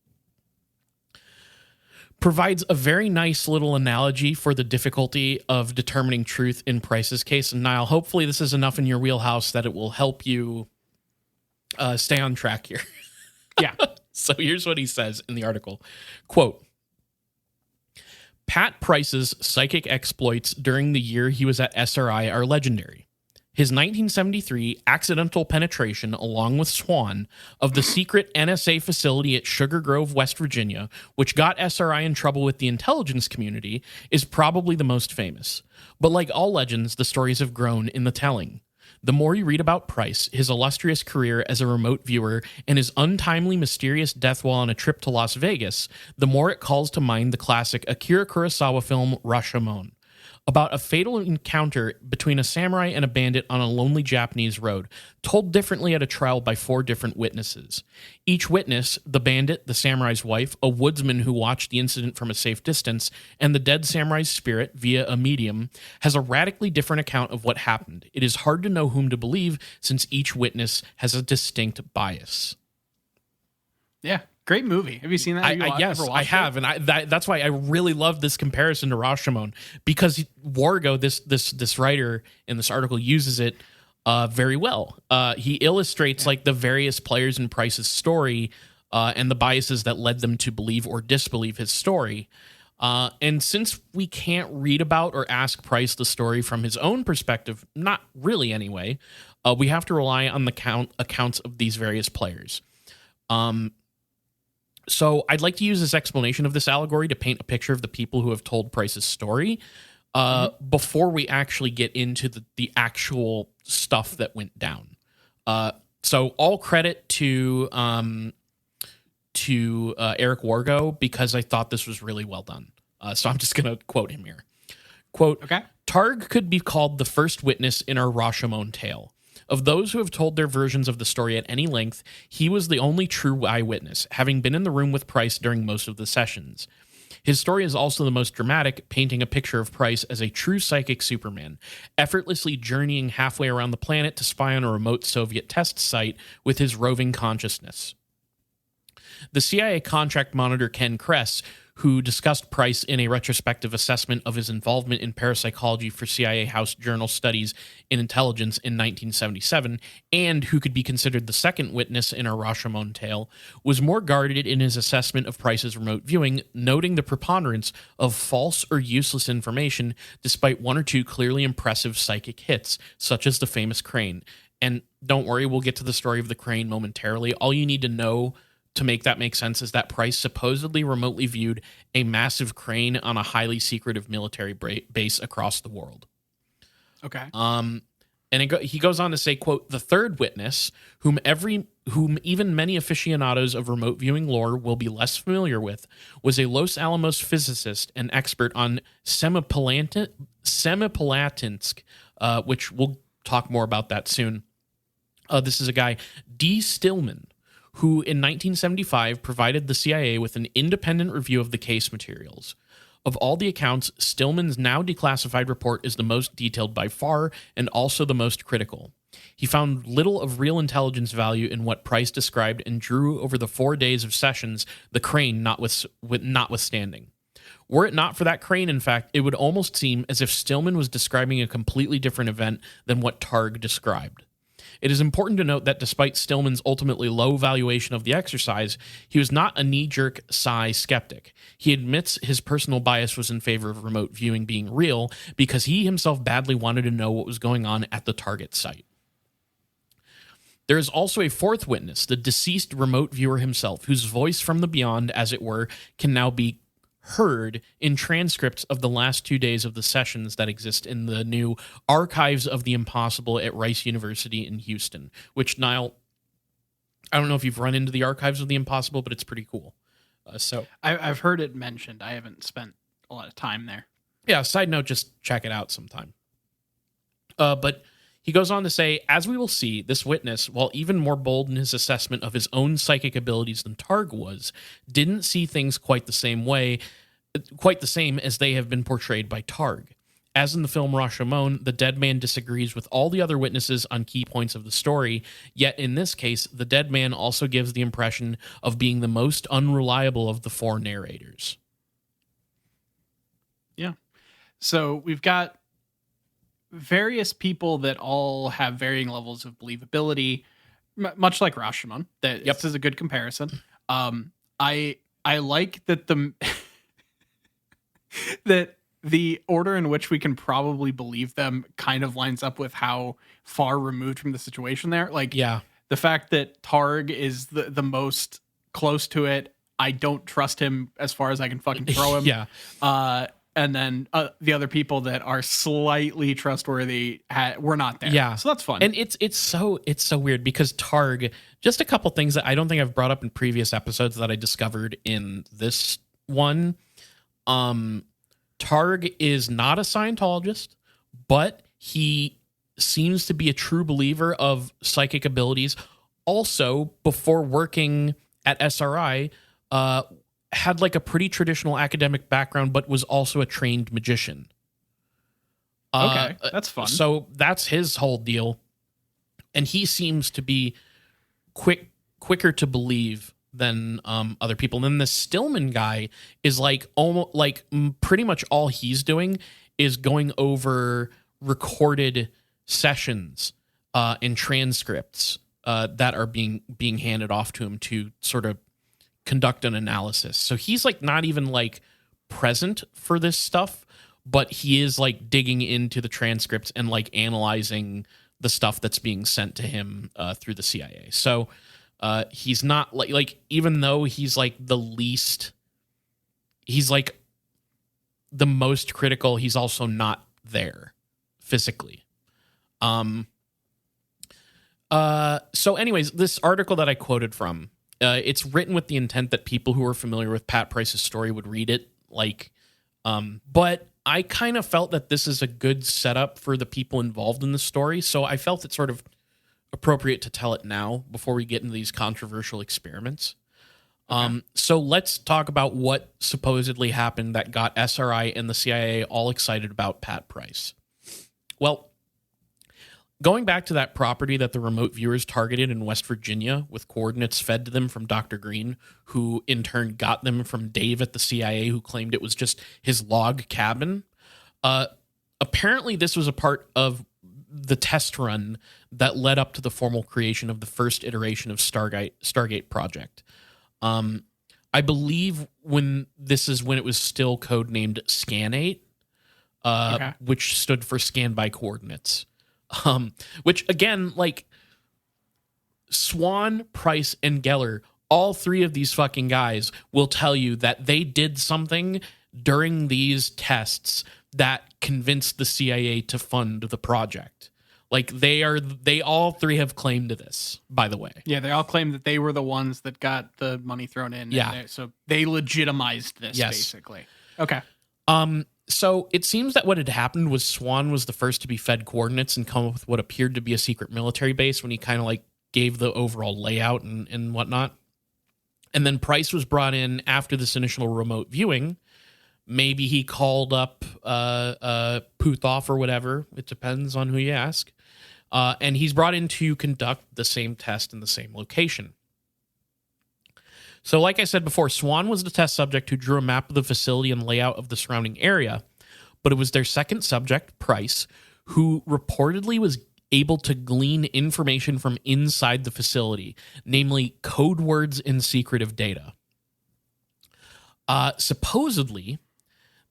provides a very nice little analogy for the difficulty of determining truth in Price's case. And Niall, hopefully this is enough in your wheelhouse that it will help you stay on track here. Yeah. So here's what he says in the article. Quote, Pat Price's psychic exploits during the year he was at SRI are legendary. His 1973 accidental penetration, along with Swan, of the secret NSA facility at Sugar Grove, West Virginia, which got SRI in trouble with the intelligence community, is probably the most famous. But like all legends, the stories have grown in the telling. The more you read about Price, his illustrious career as a remote viewer, and his untimely, mysterious death while on a trip to Las Vegas, the more it calls to mind the classic Akira Kurosawa film Rashomon, about a fatal encounter between a samurai and a bandit on a lonely Japanese road, told differently at a trial by 4 different witnesses. Each witness, the bandit, the samurai's wife, a woodsman who watched the incident from a safe distance, and the dead samurai's spirit via a medium, has a radically different account of what happened. It is hard to know whom to believe since each witness has a distinct bias. Yeah. Great movie. Have you seen that? Yes, I have, and that's why I really love this comparison to Rashomon, because Wargo, this writer in this article, uses it very well. He illustrates like the various players in Price's story and the biases that led them to believe or disbelieve his story. And since we can't read about or ask Price the story from his own perspective, not really anyway, we have to rely on the accounts of these various players. So I'd like to use this explanation of this allegory to paint a picture of the people who have told Price's story before we actually get into the actual stuff that went down. So all credit to Eric Wargo, because I thought this was really well done. So I'm just going to quote him here. Quote, okay. Targ could be called the first witness in our Rashomon tale. Of those who have told their versions of the story at any length, he was the only true eyewitness, having been in the room with Price during most of the sessions. His story is also the most dramatic, painting a picture of Price as a true psychic Superman, effortlessly journeying halfway around the planet to spy on a remote Soviet test site with his roving consciousness. The CIA contract monitor Ken Kress, who discussed Price in a retrospective assessment of his involvement in parapsychology for CIA House Journal Studies in Intelligence in 1977, and who could be considered the second witness in our Rashomon tale, was more guarded in his assessment of Price's remote viewing, noting the preponderance of false or useless information despite 1 or 2 clearly impressive psychic hits, such as the famous crane. And don't worry, we'll get to the story of the crane momentarily. All you need to know to make that make sense is that Price supposedly remotely viewed a massive crane on a highly secretive military base across the world. Okay. He goes on to say, quote, the third witness, whom even many aficionados of remote viewing lore will be less familiar with, was a Los Alamos physicist and expert on Semipalatinsk, which we'll talk more about that soon. This is a guy, D. Stillman, who in 1975 provided the CIA with an independent review of the case materials. Of all the accounts, Stillman's now declassified report is the most detailed by far and also the most critical. He found little of real intelligence value in what Price described and drew over the 4 days of sessions, the crane notwithstanding. Were it not for that crane, in fact, it would almost seem as if Stillman was describing a completely different event than what Targ described. It is important to note that despite Stillman's ultimately low valuation of the exercise, he was not a knee-jerk psi skeptic. He admits his personal bias was in favor of remote viewing being real because he himself badly wanted to know what was going on at the target site. There is also a fourth witness, the deceased remote viewer himself, whose voice from the beyond, as it were, can now be heard in transcripts of the last 2 days of the sessions that exist in the new Archives of the Impossible at Rice University in Houston, which, Niall, I don't know if you've run into the Archives of the Impossible, but it's pretty cool. I've heard it mentioned. I haven't spent a lot of time there. Yeah, side note, just check it out sometime. But he goes on to say, as we will see, this witness, while even more bold in his assessment of his own psychic abilities than Targ was, didn't see things quite the same as they have been portrayed by Targ. As in the film Rashomon, the dead man disagrees with all the other witnesses on key points of the story, yet in this case, the dead man also gives the impression of being the most unreliable of the four narrators. Yeah. So we've got various people that all have varying levels of believability, much like Rashomon. This is a good comparison. I like that that the order in which we can probably believe them kind of lines up with how far removed from the situation they're. Like, yeah, the fact that Targ is the most close to it, I don't trust him as far as I can fucking throw him. Yeah. And then the other people that are slightly trustworthy were not there. Yeah. So that's fun. And it's so weird because Targ, just a couple things that I don't think I've brought up in previous episodes that I discovered in this one. Targ is not a Scientologist, but he seems to be a true believer of psychic abilities. Also, before working at SRI, had like a pretty traditional academic background, but was also a trained magician. Okay, that's fun. So that's his whole deal. And he seems to be quicker to believe than other people. And then the Stillman guy is like almost like pretty much all he's doing is going over recorded sessions and transcripts that are being handed off to him to sort of conduct an analysis. So he's like not even like present for this stuff, but he is like digging into the transcripts and like analyzing the stuff that's being sent to him through the CIA. So he's not like even though he's like he's like the most critical, he's also not there physically. So anyways, this article that I quoted from, it's written with the intent that people who are familiar with Pat Price's story would read it. But I kind of felt that this is a good setup for the people involved in the story. So I felt it sort of appropriate to tell it now before we get into these controversial experiments. Okay. So let's talk about what supposedly happened that got SRI and the CIA all excited about Pat Price. Well, going back to that property that the remote viewers targeted in West Virginia with coordinates fed to them from Dr. Green, who in turn got them from Dave at the CIA, who claimed it was just his log cabin. Apparently, this was a part of the test run that led up to the formal creation of the first iteration of Stargate Project. I believe when it was still codenamed Scan-8, which stood for Scan by Coordinates. Which again, like Swan, Price, and Geller, all three of these fucking guys will tell you that they did something during these tests that convinced the CIA to fund the project. Like they all three have claimed to this, by the way. Yeah, they all claim that they were the ones that got the money thrown in. Yeah. So they legitimized this, basically. Okay. So it seems that what had happened was Swan was the first to be fed coordinates and come up with what appeared to be a secret military base when he kind of like gave the overall layout and whatnot. And then Price was brought in after this initial remote viewing. Maybe he called up Puthoff or whatever. It depends on who you ask. And he's brought in to conduct the same test in the same location. So like I said before, Swan was the test subject who drew a map of the facility and layout of the surrounding area, but it was their second subject, Price, who reportedly was able to glean information from inside the facility, namely code words and secretive data. Supposedly,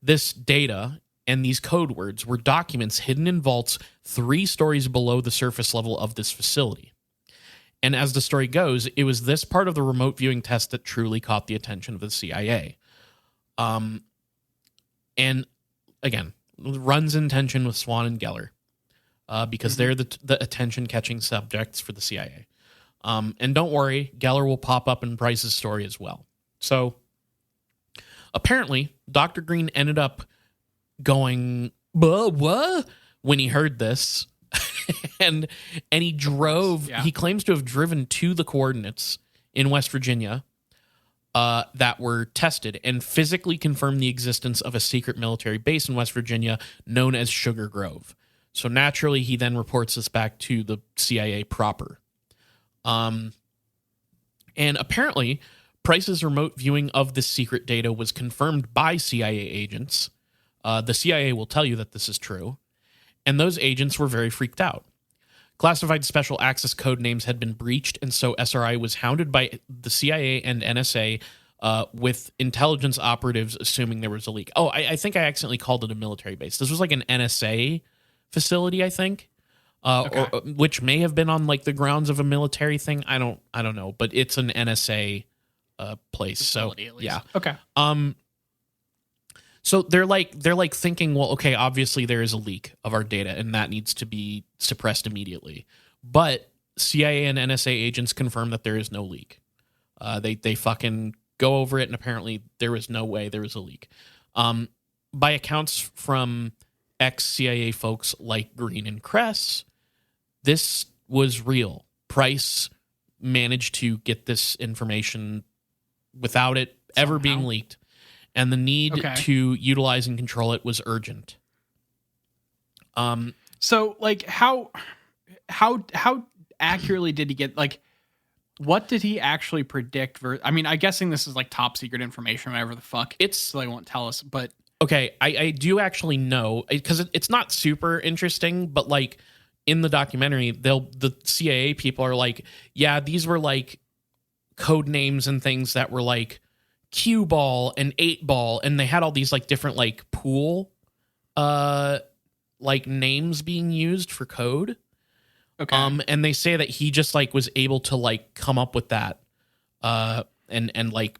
this data and these code words were documents hidden in vaults 3 stories below the surface level of this facility. And as the story goes, it was this part of the remote viewing test that truly caught the attention of the CIA. And again, runs in tension with Swan and Geller because they're the attention-catching subjects for the CIA. And don't worry, Geller will pop up in Price's story as well. So apparently, Dr. Green ended up going, what? When he heard this. and he drove, he claims to have driven to the coordinates in West Virginia that were tested and physically confirmed the existence of a secret military base in West Virginia known as Sugar Grove. So naturally, he then reports this back to the CIA proper. And apparently, Price's remote viewing of this secret data was confirmed by CIA agents. The CIA will tell you that this is true. And those agents were very freaked out. Classified special access code names had been breached, and so SRI was hounded by the CIA and NSA with intelligence operatives assuming there was a leak. Oh, I think I accidentally called it a military base. This was like an NSA facility, I think, or which may have been on like the grounds of a military thing. I don't know, but it's an NSA place. Facility, so yeah, okay. So they're like thinking, well, okay, obviously there is a leak of our data and that needs to be suppressed immediately. But CIA and NSA agents confirm that there is no leak. They fucking go over it, and apparently there was no way there was a leak. By accounts from ex-CIA folks like Green and Kress, this was real. Price managed to get this information without it ever being leaked. And the need to utilize and control it was urgent. So, like, how accurately did he get? Like, what did he actually predict? I mean, I'm guessing this is like top secret information, whatever the fuck. So they won't tell us. But okay, I do actually know because it's not super interesting, but like in the documentary, the CIA people are like, yeah, these were like code names and things that were like cue ball and 8-ball, and they had all these like different like pool like names being used for code. And they say that he just like was able to like come up with that and like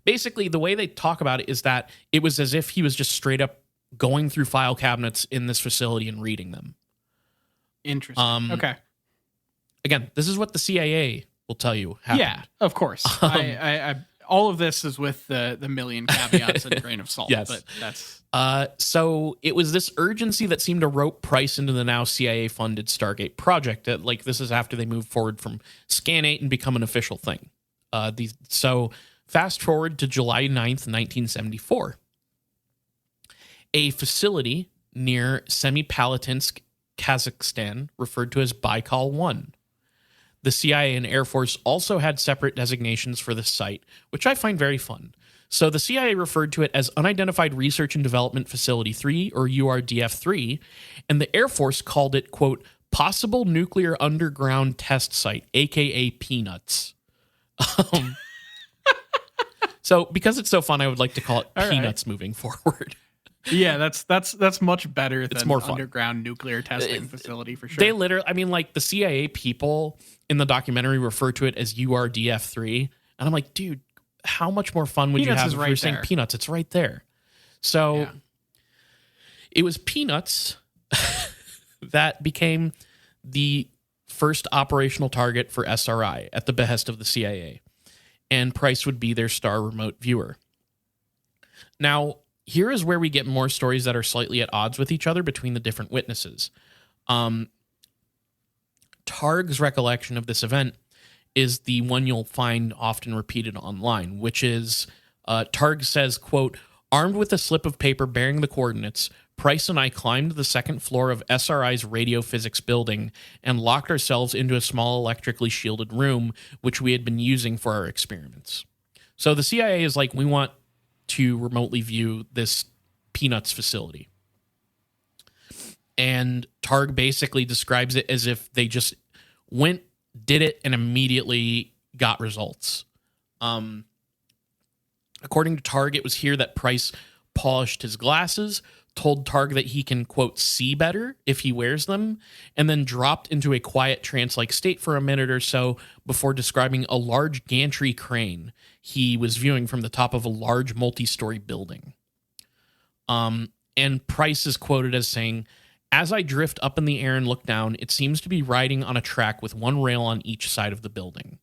basically the way they talk about it is that it was as if he was just straight up going through file cabinets in this facility and reading them. Interesting. Again, this is what the CIA will tell you happened. Yeah, of course. I all of this is with the million caveats and a grain of salt. Yes. But that's so it was this urgency that seemed to rope Price into the now CIA-funded Stargate Project. That like this is after they moved forward from Scan 8 and become an official thing. So fast forward to July 9th, 1974. A facility near Semipalatinsk, Kazakhstan, referred to as Baikal 1. The CIA and Air Force also had separate designations for the site, which I find very fun. So the CIA referred to it as Unidentified Research and Development Facility 3, or URDF-3, and the Air Force called it, quote, Possible Nuclear Underground Test Site, a.k.a. Peanuts. So because it's so fun, I would like to call it Peanuts moving forward. Yeah, that's much better than more fun. Underground nuclear testing facility for sure. They literally, I mean, like the CIA people in the documentary refer to it as URDF-3, and I'm like, dude, how much more fun would Peanuts you have if you were saying Peanuts? It's right there. So it was Peanuts that became the first operational target for SRI at the behest of the CIA, and Price would be their star remote viewer. Now, here is where we get more stories that are slightly at odds with each other between the different witnesses. Targ's recollection of this event is the one you'll find often repeated online, which is Targ says, quote, armed with a slip of paper bearing the coordinates, Price and I climbed the second floor of SRI's radio physics building and locked ourselves into a small electrically shielded room, which we had been using for our experiments. So the CIA is like, we want to remotely view this Peanuts facility. And Targ basically describes it as if they just went, did it, and immediately got results. According to Targ, it was here that Price polished his glasses, told Targ that he can, quote, see better if he wears them, and then dropped into a quiet trance-like state for a minute or so before describing a large gantry crane he was viewing from the top of a large multi-story building. And Price is quoted as saying, "As I drift up in the air and look down, it seems to be riding on a track with one rail on each side of the building."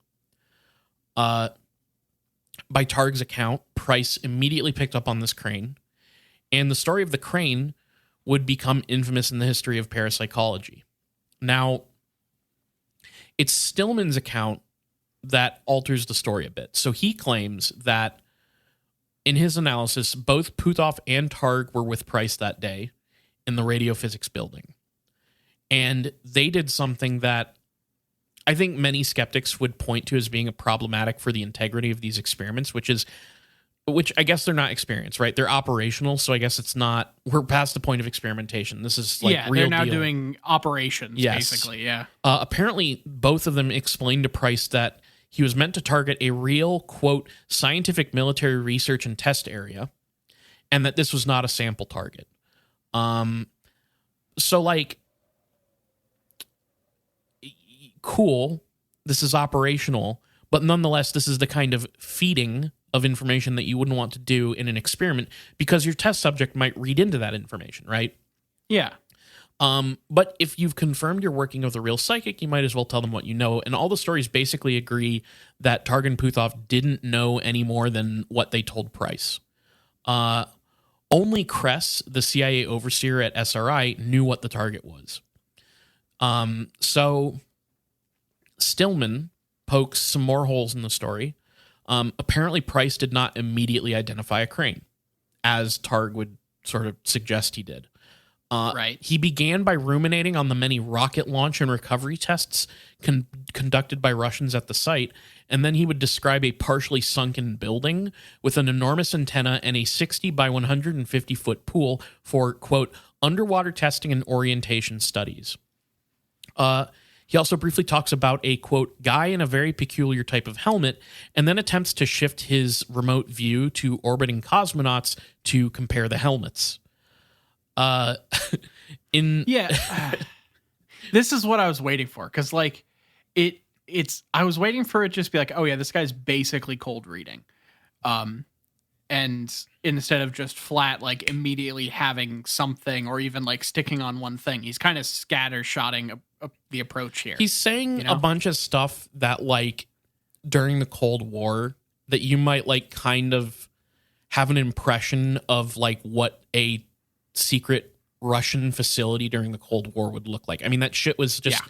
By Targ's account, Price immediately picked up on this crane, and the story of the crane would become infamous in the history of parapsychology. Now, it's Stillman's account that alters the story a bit. So he claims that in his analysis, both Puthoff and Targ were with Price that day in the radio physics building. And they did something that I think many skeptics would point to as being problematic for the integrity of these experiments, which I guess they're not experiments, right? They're operational, so I guess it's not, we're past the point of experimentation. This is like real they're now deal. Doing operations, basically, yeah. Apparently, both of them explained to Price that he was meant to target a real, quote, scientific military research and test area, and that this was not a sample target. So, like, cool, this is operational, but nonetheless, this is the kind of feeding of information that you wouldn't want to do in an experiment because your test subject might read into that information, right? Yeah. But if you've confirmed you're working with a real psychic, you might as well tell them what you know. And all the stories basically agree that Targ and Puthoff didn't know any more than what they told Price. Only Kress, the CIA overseer at SRI, knew what the target was. So Stillman pokes some more holes in the story. Apparently, Price did not immediately identify a crane, as Targ would sort of suggest he did. Right. He began by ruminating on the many rocket launch and recovery tests conducted by Russians at the site, and then he would describe a partially sunken building with an enormous antenna and a 60 by 150 foot pool for, quote, underwater testing and orientation studies. He also briefly talks about a, quote, guy in a very peculiar type of helmet, and then attempts to shift his remote view to orbiting cosmonauts to compare the helmets. This is what I was waiting for, because like I was waiting for it just to be like, oh yeah, this guy's basically cold reading, and instead of just flat like immediately having something or even like sticking on one thing, he's kind of scattershotting the approach here. He's saying a bunch of stuff that like during the Cold War that you might like kind of have an impression of like what a secret Russian facility during the Cold War would look like. I mean, that shit was just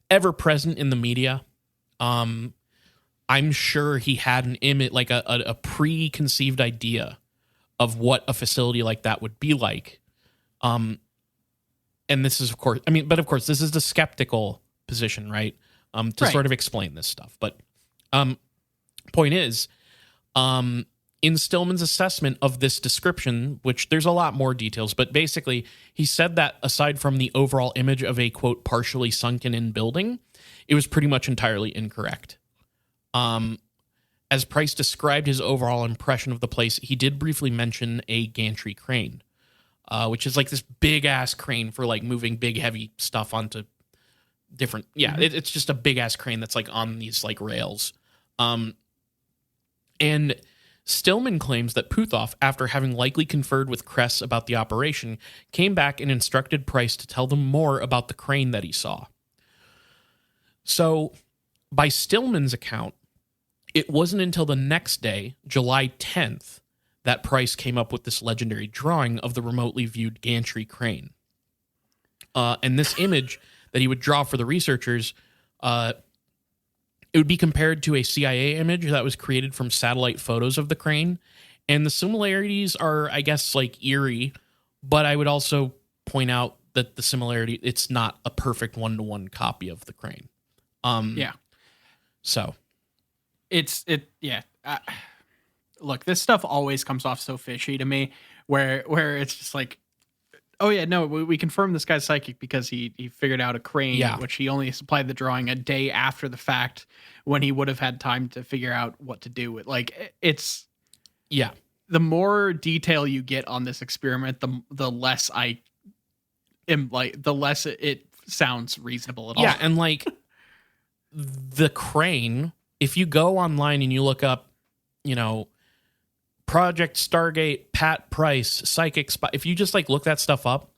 ever present in the media. I'm sure he had an image, like a preconceived idea of what a facility like that would be like. And this is, of course, of course, this is the skeptical position, right? To sort of explain this stuff. But point is, in Stillman's assessment of this description, which there's a lot more details, but basically he said that aside from the overall image of a, quote, partially sunken in building, it was pretty much entirely incorrect. As Price described his overall impression of the place, he did briefly mention a gantry crane, which is like this big ass crane for like moving big heavy stuff onto different. Yeah, it's just a big ass crane that's like on these like rails. And Stillman claims that Puthoff, after having likely conferred with Kress about the operation, came back and instructed Price to tell them more about the crane that he saw. So, by Stillman's account, it wasn't until the next day, July 10th, that Price came up with this legendary drawing of the remotely viewed gantry crane. And this image that he would draw for the researchers, it would be compared to a CIA image that was created from satellite photos of the crane. And the similarities are, I guess, like eerie, but I would also point out that the similarity, it's not a perfect one-to-one copy of the crane. So look, this stuff always comes off so fishy to me, where it's just like, oh yeah, no, we confirmed this guy's psychic because he figured out a crane, which he only supplied the drawing a day after the fact, when he would have had time to figure out what to do with. Like, it's the more detail you get on this experiment, the less I am like, the less it sounds reasonable at all. Yeah, and like the crane, if you go online and you look up, Project Stargate, Pat Price, Psychic Spy, if you just like look that stuff up,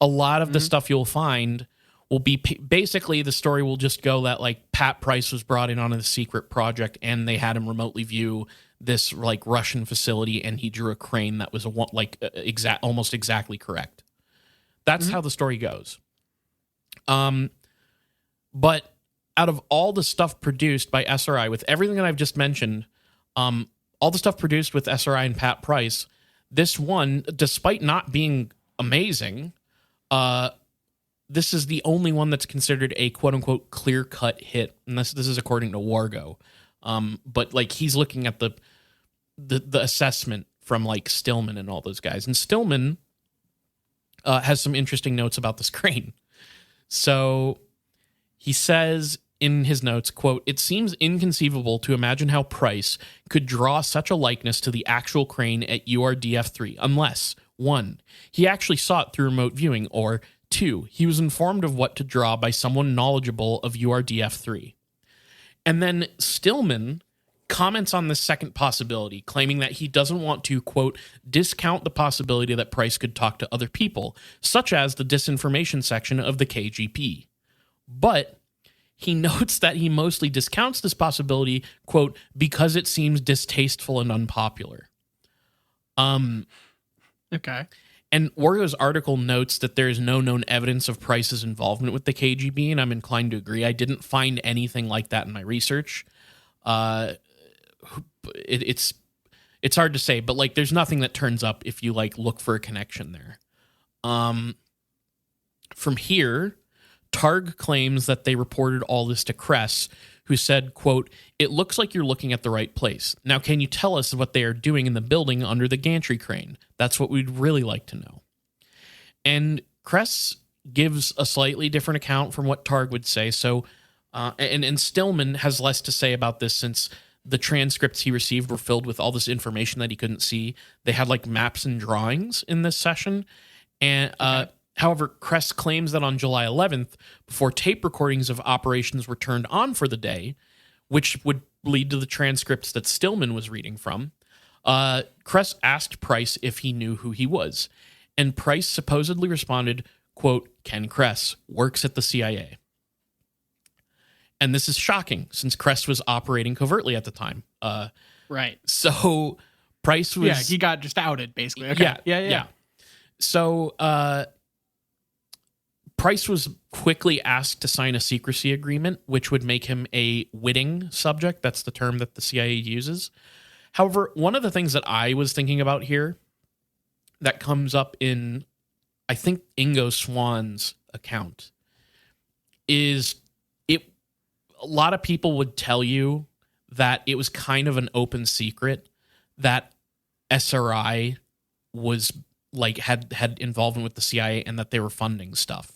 a lot of the stuff you'll find will be basically, the story will just go that like Pat Price was brought in on a secret project and they had him remotely view this like Russian facility and he drew a crane that was almost exactly correct. That's how the story goes. But out of all the stuff produced by SRI, with everything that I've just mentioned, all the stuff produced with SRI and Pat Price, this one, despite not being amazing, this is the only one that's considered a quote-unquote clear-cut hit. And this is according to Wargo. But like he's looking at the assessment from like Stillman and all those guys. And Stillman has some interesting notes about this crane. So he says in his notes, quote, "It seems inconceivable to imagine how Price could draw such a likeness to the actual crane at URDF-3 unless, 1, he actually saw it through remote viewing, or 2, he was informed of what to draw by someone knowledgeable of URDF-3. And then Stillman comments on this second possibility, claiming that he doesn't want to, quote, discount the possibility that Price could talk to other people, such as the disinformation section of the KGB. But he notes that he mostly discounts this possibility, quote, because it seems distasteful and unpopular. Okay. And Wargo's article notes that there is no known evidence of Price's involvement with the KGB, and I'm inclined to agree. I didn't find anything like that in my research. It's hard to say, but like there's nothing that turns up if you like look for a connection there. From here, Targ claims that they reported all this to Kress, who said, quote, "It looks like you're looking at the right place. Now, can you tell us what they are doing in the building under the gantry crane? That's what we'd really like to know." And Kress gives a slightly different account from what Targ would say. So, and Stillman has less to say about this since the transcripts he received were filled with all this information that he couldn't see. They had like maps and drawings in this session. And, however, Kress claims that on July 11th, before tape recordings of operations were turned on for the day, which would lead to the transcripts that Stillman was reading from, Kress asked Price if he knew who he was. And Price supposedly responded, quote, "Ken Kress, works at the CIA." And this is shocking since Kress was operating covertly at the time. Right. So Price was... Yeah, he got just outed, basically. Okay. Yeah. So Price was quickly asked to sign a secrecy agreement, which would make him a witting subject. That's the term that the CIA uses. However, one of the things that I was thinking about here that comes up in, I think, Ingo Swan's account is a lot of people would tell you that it was kind of an open secret that SRI was like had involvement with the CIA and that they were funding stuff.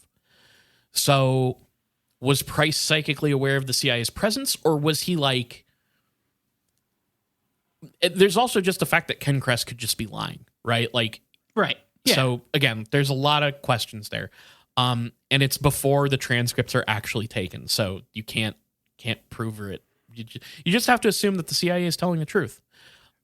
So was Price psychically aware of the CIA's presence, or was he like... There's also just the fact that Ken Kress could just be lying, right? Like, right. Yeah. So again, there's a lot of questions there. And it's before the transcripts are actually taken. So you can't prove it. You just have to assume that the CIA is telling the truth.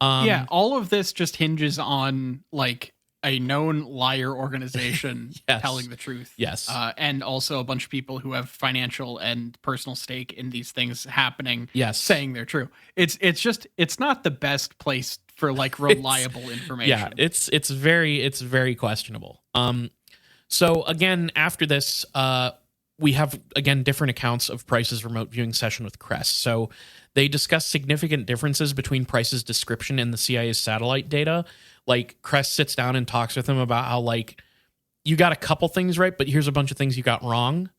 All of this just hinges on like a known liar organization telling the truth. Yes. And also a bunch of people who have financial and personal stake in these things happening, saying they're true. It's not the best place for like reliable information. Yeah, it's very questionable. So again, after this, we have, again, different accounts of Price's remote viewing session with Kress. So they discuss significant differences between Price's description and the CIA's satellite data. Like, Kress sits down and talks with him about how, like, you got a couple things right, but here's a bunch of things you got wrong.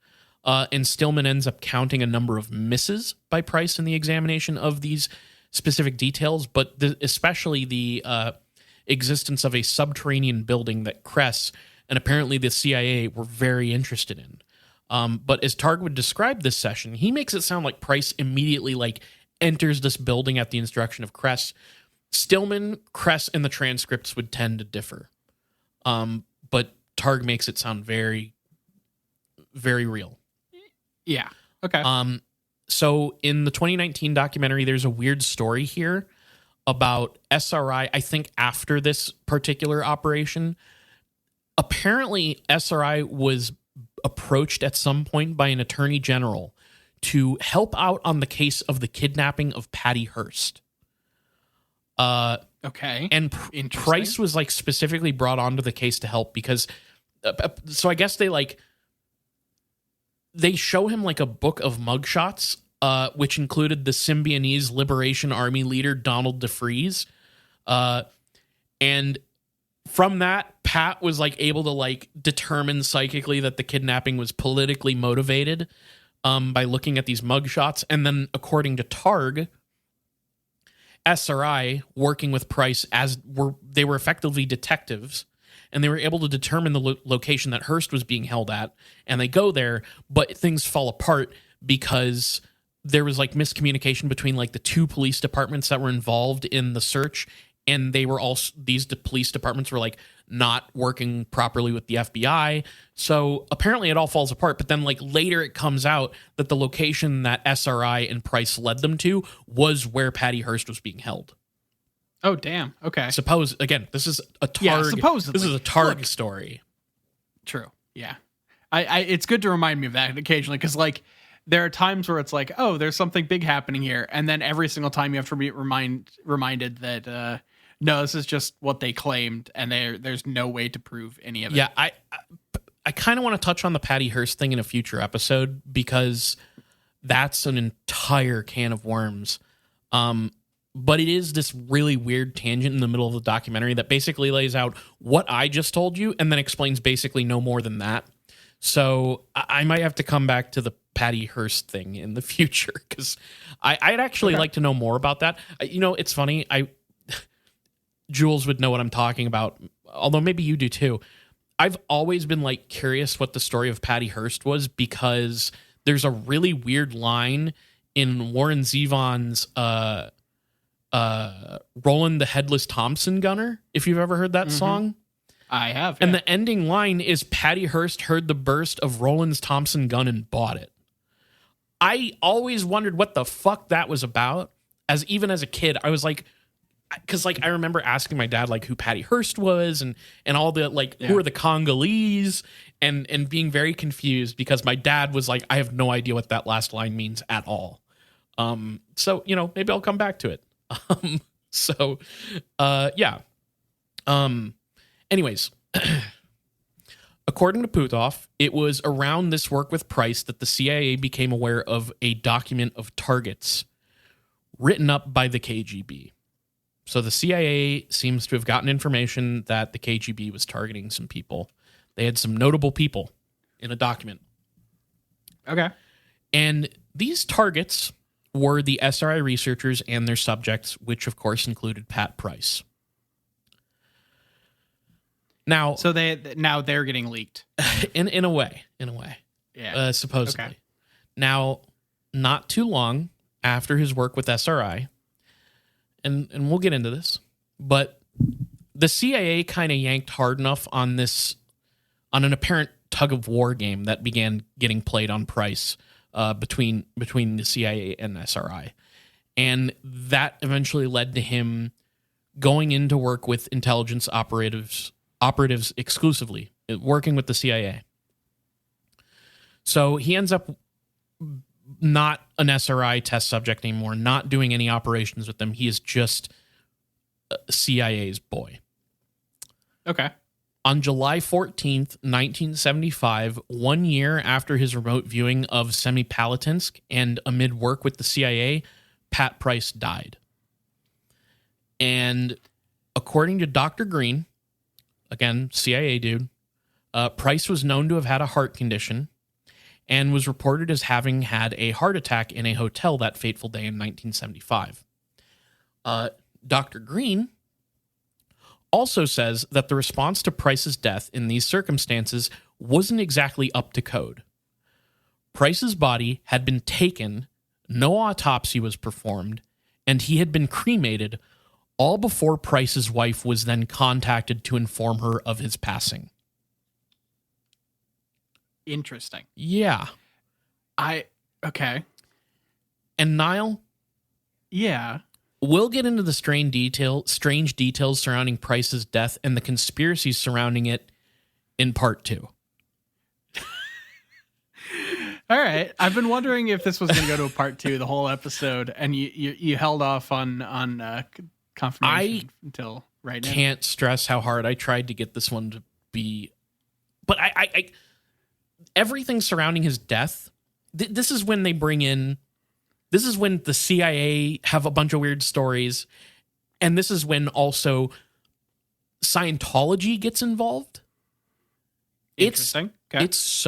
And Stillman ends up counting a number of misses by Price in the examination of these specific details, but especially the existence of a subterranean building that Kress and apparently the CIA were very interested in. But as Targ would describe this session, he makes it sound like Price immediately like enters this building at the instruction of Kress. Stillman, Kress, and the transcripts would tend to differ. But Targ makes it sound very, very real. Yeah. Okay. So in the 2019 documentary, there's a weird story here about SRI, I think after this particular operation. Apparently, SRI was approached at some point by an attorney general to help out on the case of the kidnapping of Patty Hearst. Okay. And Price was like specifically brought onto the case to help because, so I guess they show him like a book of mugshots, which included the Symbionese Liberation Army leader Donald DeFreeze. And from that, Pat was like able to like determine psychically that the kidnapping was politically motivated by looking at these mugshots. And then according to Targ, SRI working with Price they were effectively detectives, and they were able to determine the location that Hearst was being held at, and they go there, but things fall apart because there was like miscommunication between like the two police departments that were involved in the search, and they were also, these police departments were like not working properly with the FBI. So apparently it all falls apart, but then like later it comes out that the location that SRI and Price led them to was where Patty Hearst was being held. Oh, damn. Okay. Again, this is a Targ. Yeah, supposedly. This is a Targ story. True. Yeah. I it's good to remind me of that occasionally, because like there are times where it's like, oh, there's something big happening here, and then every single time you have to be reminded that no, this is just what they claimed, and there's no way to prove any of it. Yeah, I kind of want to touch on the Patty Hearst thing in a future episode because that's an entire can of worms. But it is this really weird tangent in the middle of the documentary that basically lays out what I just told you and then explains basically no more than that. So I might have to come back to the Patty Hearst thing in the future because I'd actually like to know more about that. You know, it's funny. Jules would know what I'm talking about, although maybe you do too. I've always been like curious what the story of Patty Hearst was because there's a really weird line in Warren Zevon's Roland the Headless Thompson Gunner, if you've ever heard that song. I have. And the ending line is Patty Hearst heard the burst of Roland's Thompson gun and bought it. I always wondered what the fuck that was about. Even as a kid, I was like, because like I remember asking my dad like who Patty Hearst was and all the like who are the Congolese and being very confused because my dad was like, I have no idea what that last line means at all. So you know, maybe I'll come back to it. Anyways, according to Puthoff, it was around this work with Price that the CIA became aware of a document of targets written up by the KGB. So the CIA seems to have gotten information that the KGB was targeting some people. They had some notable people in a document. Okay. And these targets were the SRI researchers and their subjects, which of course included Pat Price. Now, so they're getting leaked in a way, yeah, supposedly. Okay. Now, not too long after his work with SRI, and we'll get into this, but the CIA kind of yanked hard enough on an apparent tug of war game that began getting played on Price between the CIA and SRI, and that eventually led to him going into work with intelligence operatives exclusively, working with the CIA. So he ends up not an SRI test subject anymore, not doing any operations with them. He is just CIA's boy. Okay. On July 14th, 1975, 1 year after his remote viewing of Semipalatinsk and amid work with the CIA, Pat Price died. And according to Dr. Green, again, CIA dude, Price was known to have had a heart condition and was reported as having had a heart attack in a hotel that fateful day in 1975. Dr. Green also says that the response to Price's death in these circumstances wasn't exactly up to code. Price's body had been taken, no autopsy was performed, and he had been cremated all before Price's wife was then contacted to inform her of his passing. Interesting. Yeah. Okay. And Niall? Yeah. We'll get into the strange details surrounding Price's death and the conspiracies surrounding it in part 2. All right. I've been wondering if this was going to go to a part 2 the whole episode, and you held off on confirmation until right now. Can't stress how hard I tried to get this one to be, but I everything surrounding his death. This is when they bring in. This is when the CIA have a bunch of weird stories, and this is when also Scientology gets involved. Interesting. It's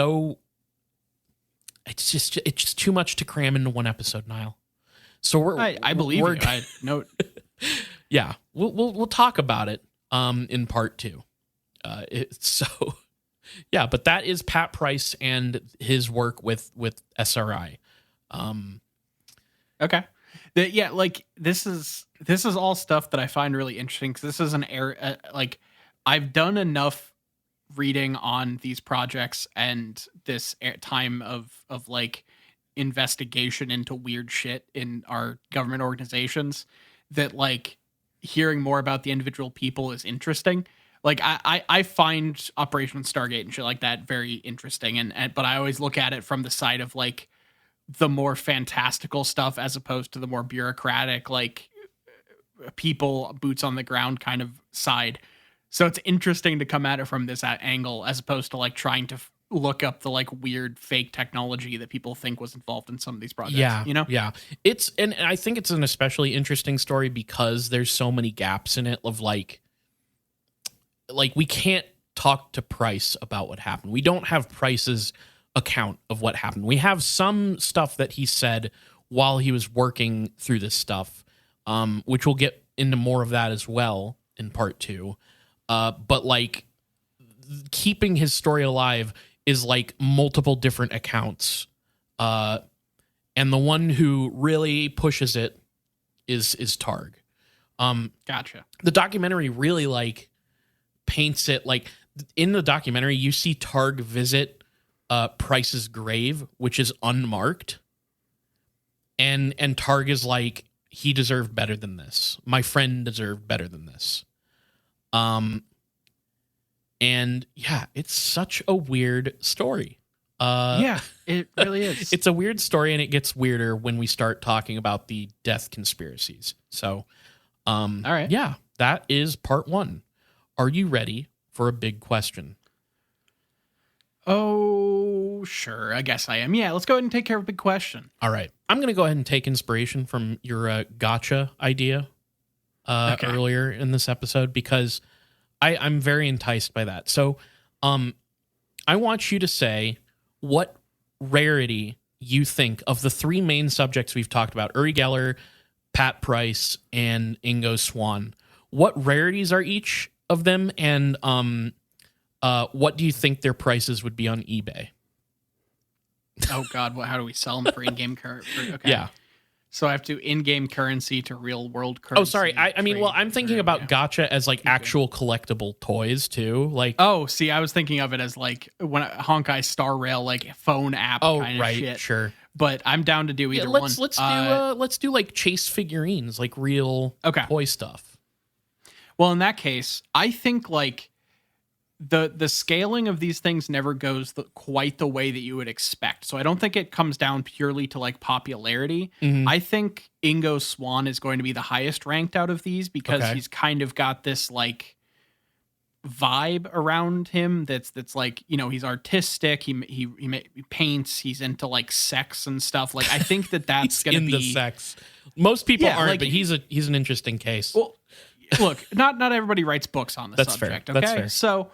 just too much to cram into one episode, Niall. So I believe you. I know. Yeah, we'll talk about it in part 2. Yeah, but that is Pat Price and his work with SRI. Okay. This is all stuff that I find really interesting, because this is an area I've done enough reading on these projects and this time of investigation into weird shit in our government organizations that hearing more about the individual people is interesting. I find Operation Stargate and shit like that very interesting, but I always look at it from the side of the more fantastical stuff as opposed to the more bureaucratic, people, boots on the ground kind of side. So it's interesting to come at it from this angle as opposed to trying to look up the weird fake technology that people think was involved in some of these projects. Yeah, you know? Yeah. And I think it's an especially interesting story because there's so many gaps in it of we can't talk to Price about what happened. We don't have Price's account of what happened. We have some stuff that he said while he was working through this stuff, which we'll get into more of that as well in part 2. But keeping his story alive is multiple different accounts. And the one who really pushes it is Targ. Gotcha. The documentary really paints it in the documentary, you see Targ visit Price's grave, which is unmarked. And Targ is he deserved better than this. My friend deserved better than this. And yeah, it's such a weird story. Yeah, it really is. It's a weird story, and it gets weirder when we start talking about the death conspiracies. So, all right. Yeah, that is part 1. Are you ready for a big question? Oh, sure. I guess I am. Yeah, let's go ahead and take care of a big question. All right. I'm going to go ahead and take inspiration from your Gacha idea earlier in this episode, because I'm very enticed by that. So I want you to say what rarity you think of the 3 main subjects we've talked about: Uri Geller, Pat Price, and Ingo Swann. What rarities are each of them, and what do you think their prices would be on eBay? Oh God, how do we sell them for in-game currency? Okay. Yeah. So I have to in-game currency to real-world currency. Oh, sorry. I mean, well, I'm thinking about Gacha as actual collectible toys too. Oh, see, I was thinking of it as when Honkai Star Rail phone app kind of shit. Sure. But I'm down to do either one. Let's do chase figurines, real toy stuff. Well, in that case, I think the scaling of these things never goes quite the way that you would expect. So I don't think it comes down purely to popularity. Mm-hmm. I think Ingo Swann is going to be the highest ranked out of these because he's kind of got this vibe around him that's he's artistic. He paints. He's into sex and stuff. I think that's going to be into sex. Most people aren't, but he's an interesting case. Well, look, not everybody writes books on this subject. Fair. Okay, That's fair. So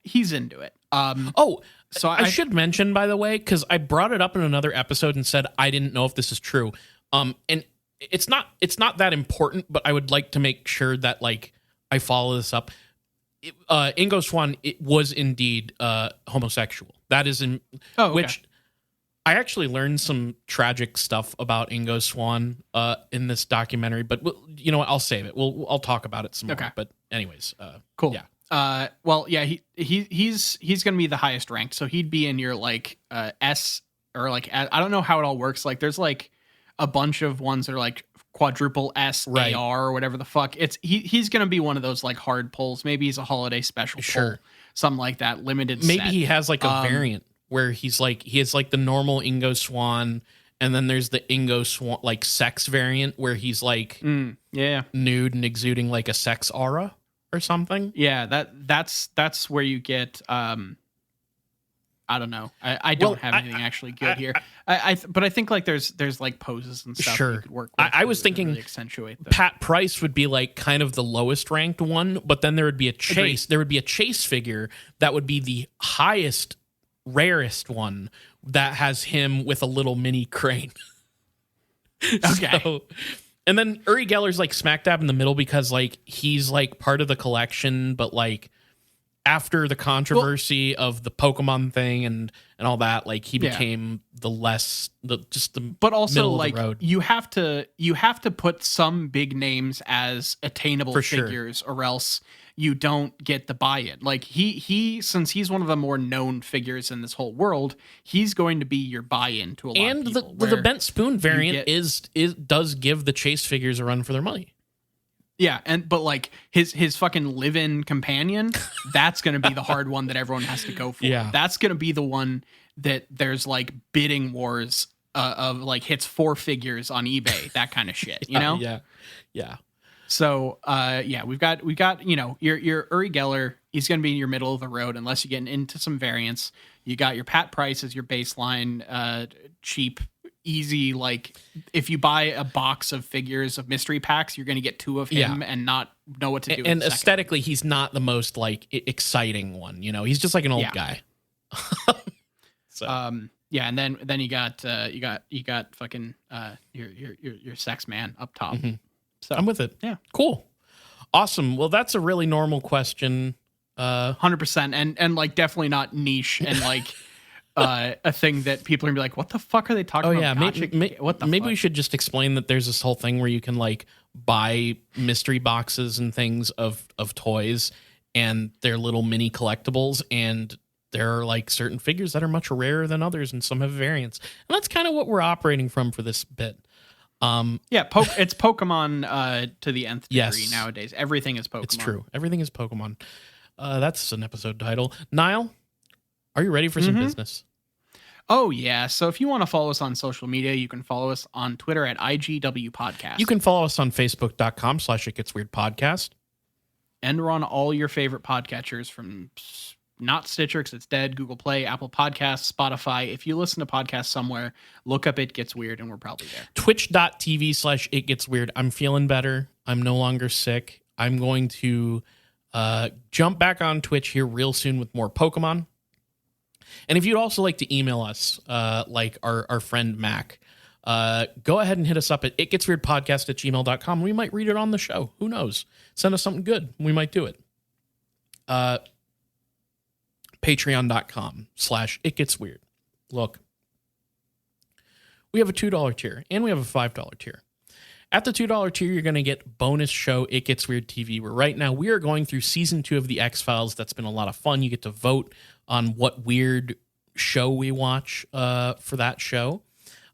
he's into it. Oh, So I should mention, by the way, because I brought it up in another episode and said I didn't know if this is true. And it's not that important, but I would like to make sure that like I follow this up. Ingo Swann, it was indeed homosexual. That is which I actually learned some tragic stuff about Ingo Swann in this documentary. But you know what? I'll save it. I'll talk about it some more. But anyways, cool. Yeah. Well, yeah, he's going to be the highest ranked, so he'd be in your like S or like I don't know how it all works. Like, there's like a bunch of ones that are like quadruple S AR or whatever the fuck. He's going to be one of those like hard pulls. Maybe he's a holiday special pull, something like that. Limited. Maybe set. He has like a variant where he has like the normal Ingo Swann, and then there's the Ingo Swann like sex variant where he's like nude and exuding like a sex aura or something. Yeah, that's where you get I don't know. I don't have anything actually good here. But I think like there's like poses and stuff you could work with. I was thinking really accentuate them. Pat Price would be like kind of the lowest ranked one, but then there would be a Chase. Agreed. There would be a Chase figure that would be the highest, rarest one that has him with a little mini crane. Okay. So, and then Uri Geller's like smack dab in the middle because like he's like part of the collection, but like after the controversy of the Pokemon thing and all that, like he became but also like you have to put some big names as attainable figures or else you don't get the buy-in. Like he since he's one of the more known figures in this whole world, he's going to be your buy-in to a lot of people. And the bent spoon variant does give the Chase figures a run for their money. Yeah, but like his fucking live-in companion, that's going to be the hard one that everyone has to go for. Yeah. That's going to be the one that there's like bidding wars of like hits 4 figures on eBay, that kind of shit, you know? Yeah. So, we've got you know, your Uri Geller, he's going to be in your middle of the road unless you get into some variants. You got your Pat Price as your baseline, cheap, easy, like if you buy a box of figures of mystery packs, you're going to get 2 of him and not know what to do. And aesthetically, he's not the most like exciting one. You know, he's just like an old guy. So. And then you got fucking your sex man up top. Mm-hmm. So I'm with it. Yeah, cool, awesome. Well, that's a really normal question. 100%, and like definitely not niche and like. A thing that people are gonna be like, what the fuck are they talking about? Yeah, maybe we should just explain that there's this whole thing where you can like buy mystery boxes and things of toys, and they're little mini collectibles, and there are like certain figures that are much rarer than others, and some have variants, and that's kind of what we're operating from for this bit. It's Pokemon to the nth degree nowadays. Everything is Pokemon. It's true. Everything is Pokemon. That's an episode title. Niall, are you ready for some business? Oh, yeah. So if you want to follow us on social media, you can follow us on Twitter at IGW Podcast. You can follow us on Facebook.com/ItGetsWeirdPodcast. And we're on all your favorite podcatchers from not Stitcher because it's dead, Google Play, Apple Podcasts, Spotify. If you listen to podcasts somewhere, look up It Gets Weird and we're probably there. Twitch.tv/ItGetsWeird. I'm feeling better. I'm no longer sick. I'm going to jump back on Twitch here real soon with more Pokemon. And if you'd also like to email us, like our friend Mac, go ahead and hit us up at itgetsweirdpodcast@gmail.com. We might read it on the show. Who knows? Send us something good. We might do it. Patreon.com/itgetsweird. Look, we have a $2 tier and we have a $5 tier. At the $2 tier, you're going to get bonus show It Gets Weird TV, where right now we are going through season 2 of the X-Files. That's been a lot of fun. You get to vote on what weird show we watch for that show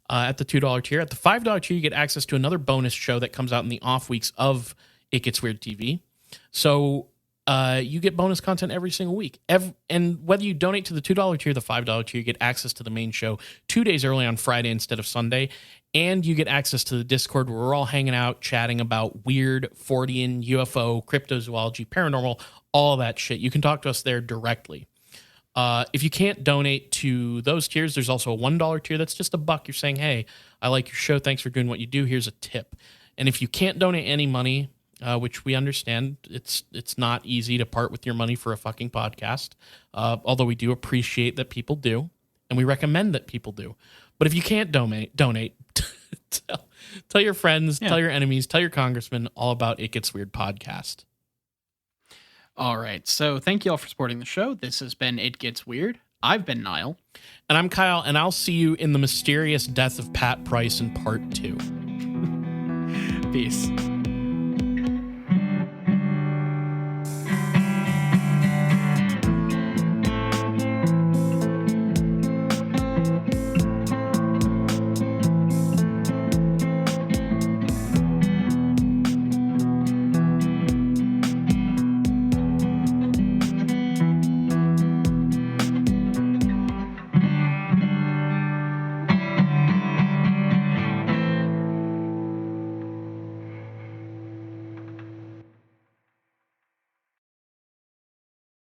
at the $2 tier. At the $5 tier, you get access to another bonus show that comes out in the off weeks of It Gets Weird TV. So you get bonus content every single week. And whether you donate to the $2 tier or the $5 tier, you get access to the main show 2 days early on Friday instead of Sunday. And you get access to the Discord where we're all hanging out, chatting about weird, Fortean, UFO, cryptozoology, paranormal, all that shit. You can talk to us there directly. If you can't donate to those tiers, there's also a $1 tier. That's just $1. You're saying, hey, I like your show. Thanks for doing what you do. Here's a tip. And if you can't donate any money, which we understand it's not easy to part with your money for a fucking podcast, although we do appreciate that people do, and we recommend that people do. But if you can't donate, tell your friends, tell your enemies, tell your congressman all about It Gets Weird podcast. All right. So thank you all for supporting the show. This has been It Gets Weird. I've been Niall. And I'm Kyle, and I'll see you in the mysterious death of Pat Price in part 2. Peace.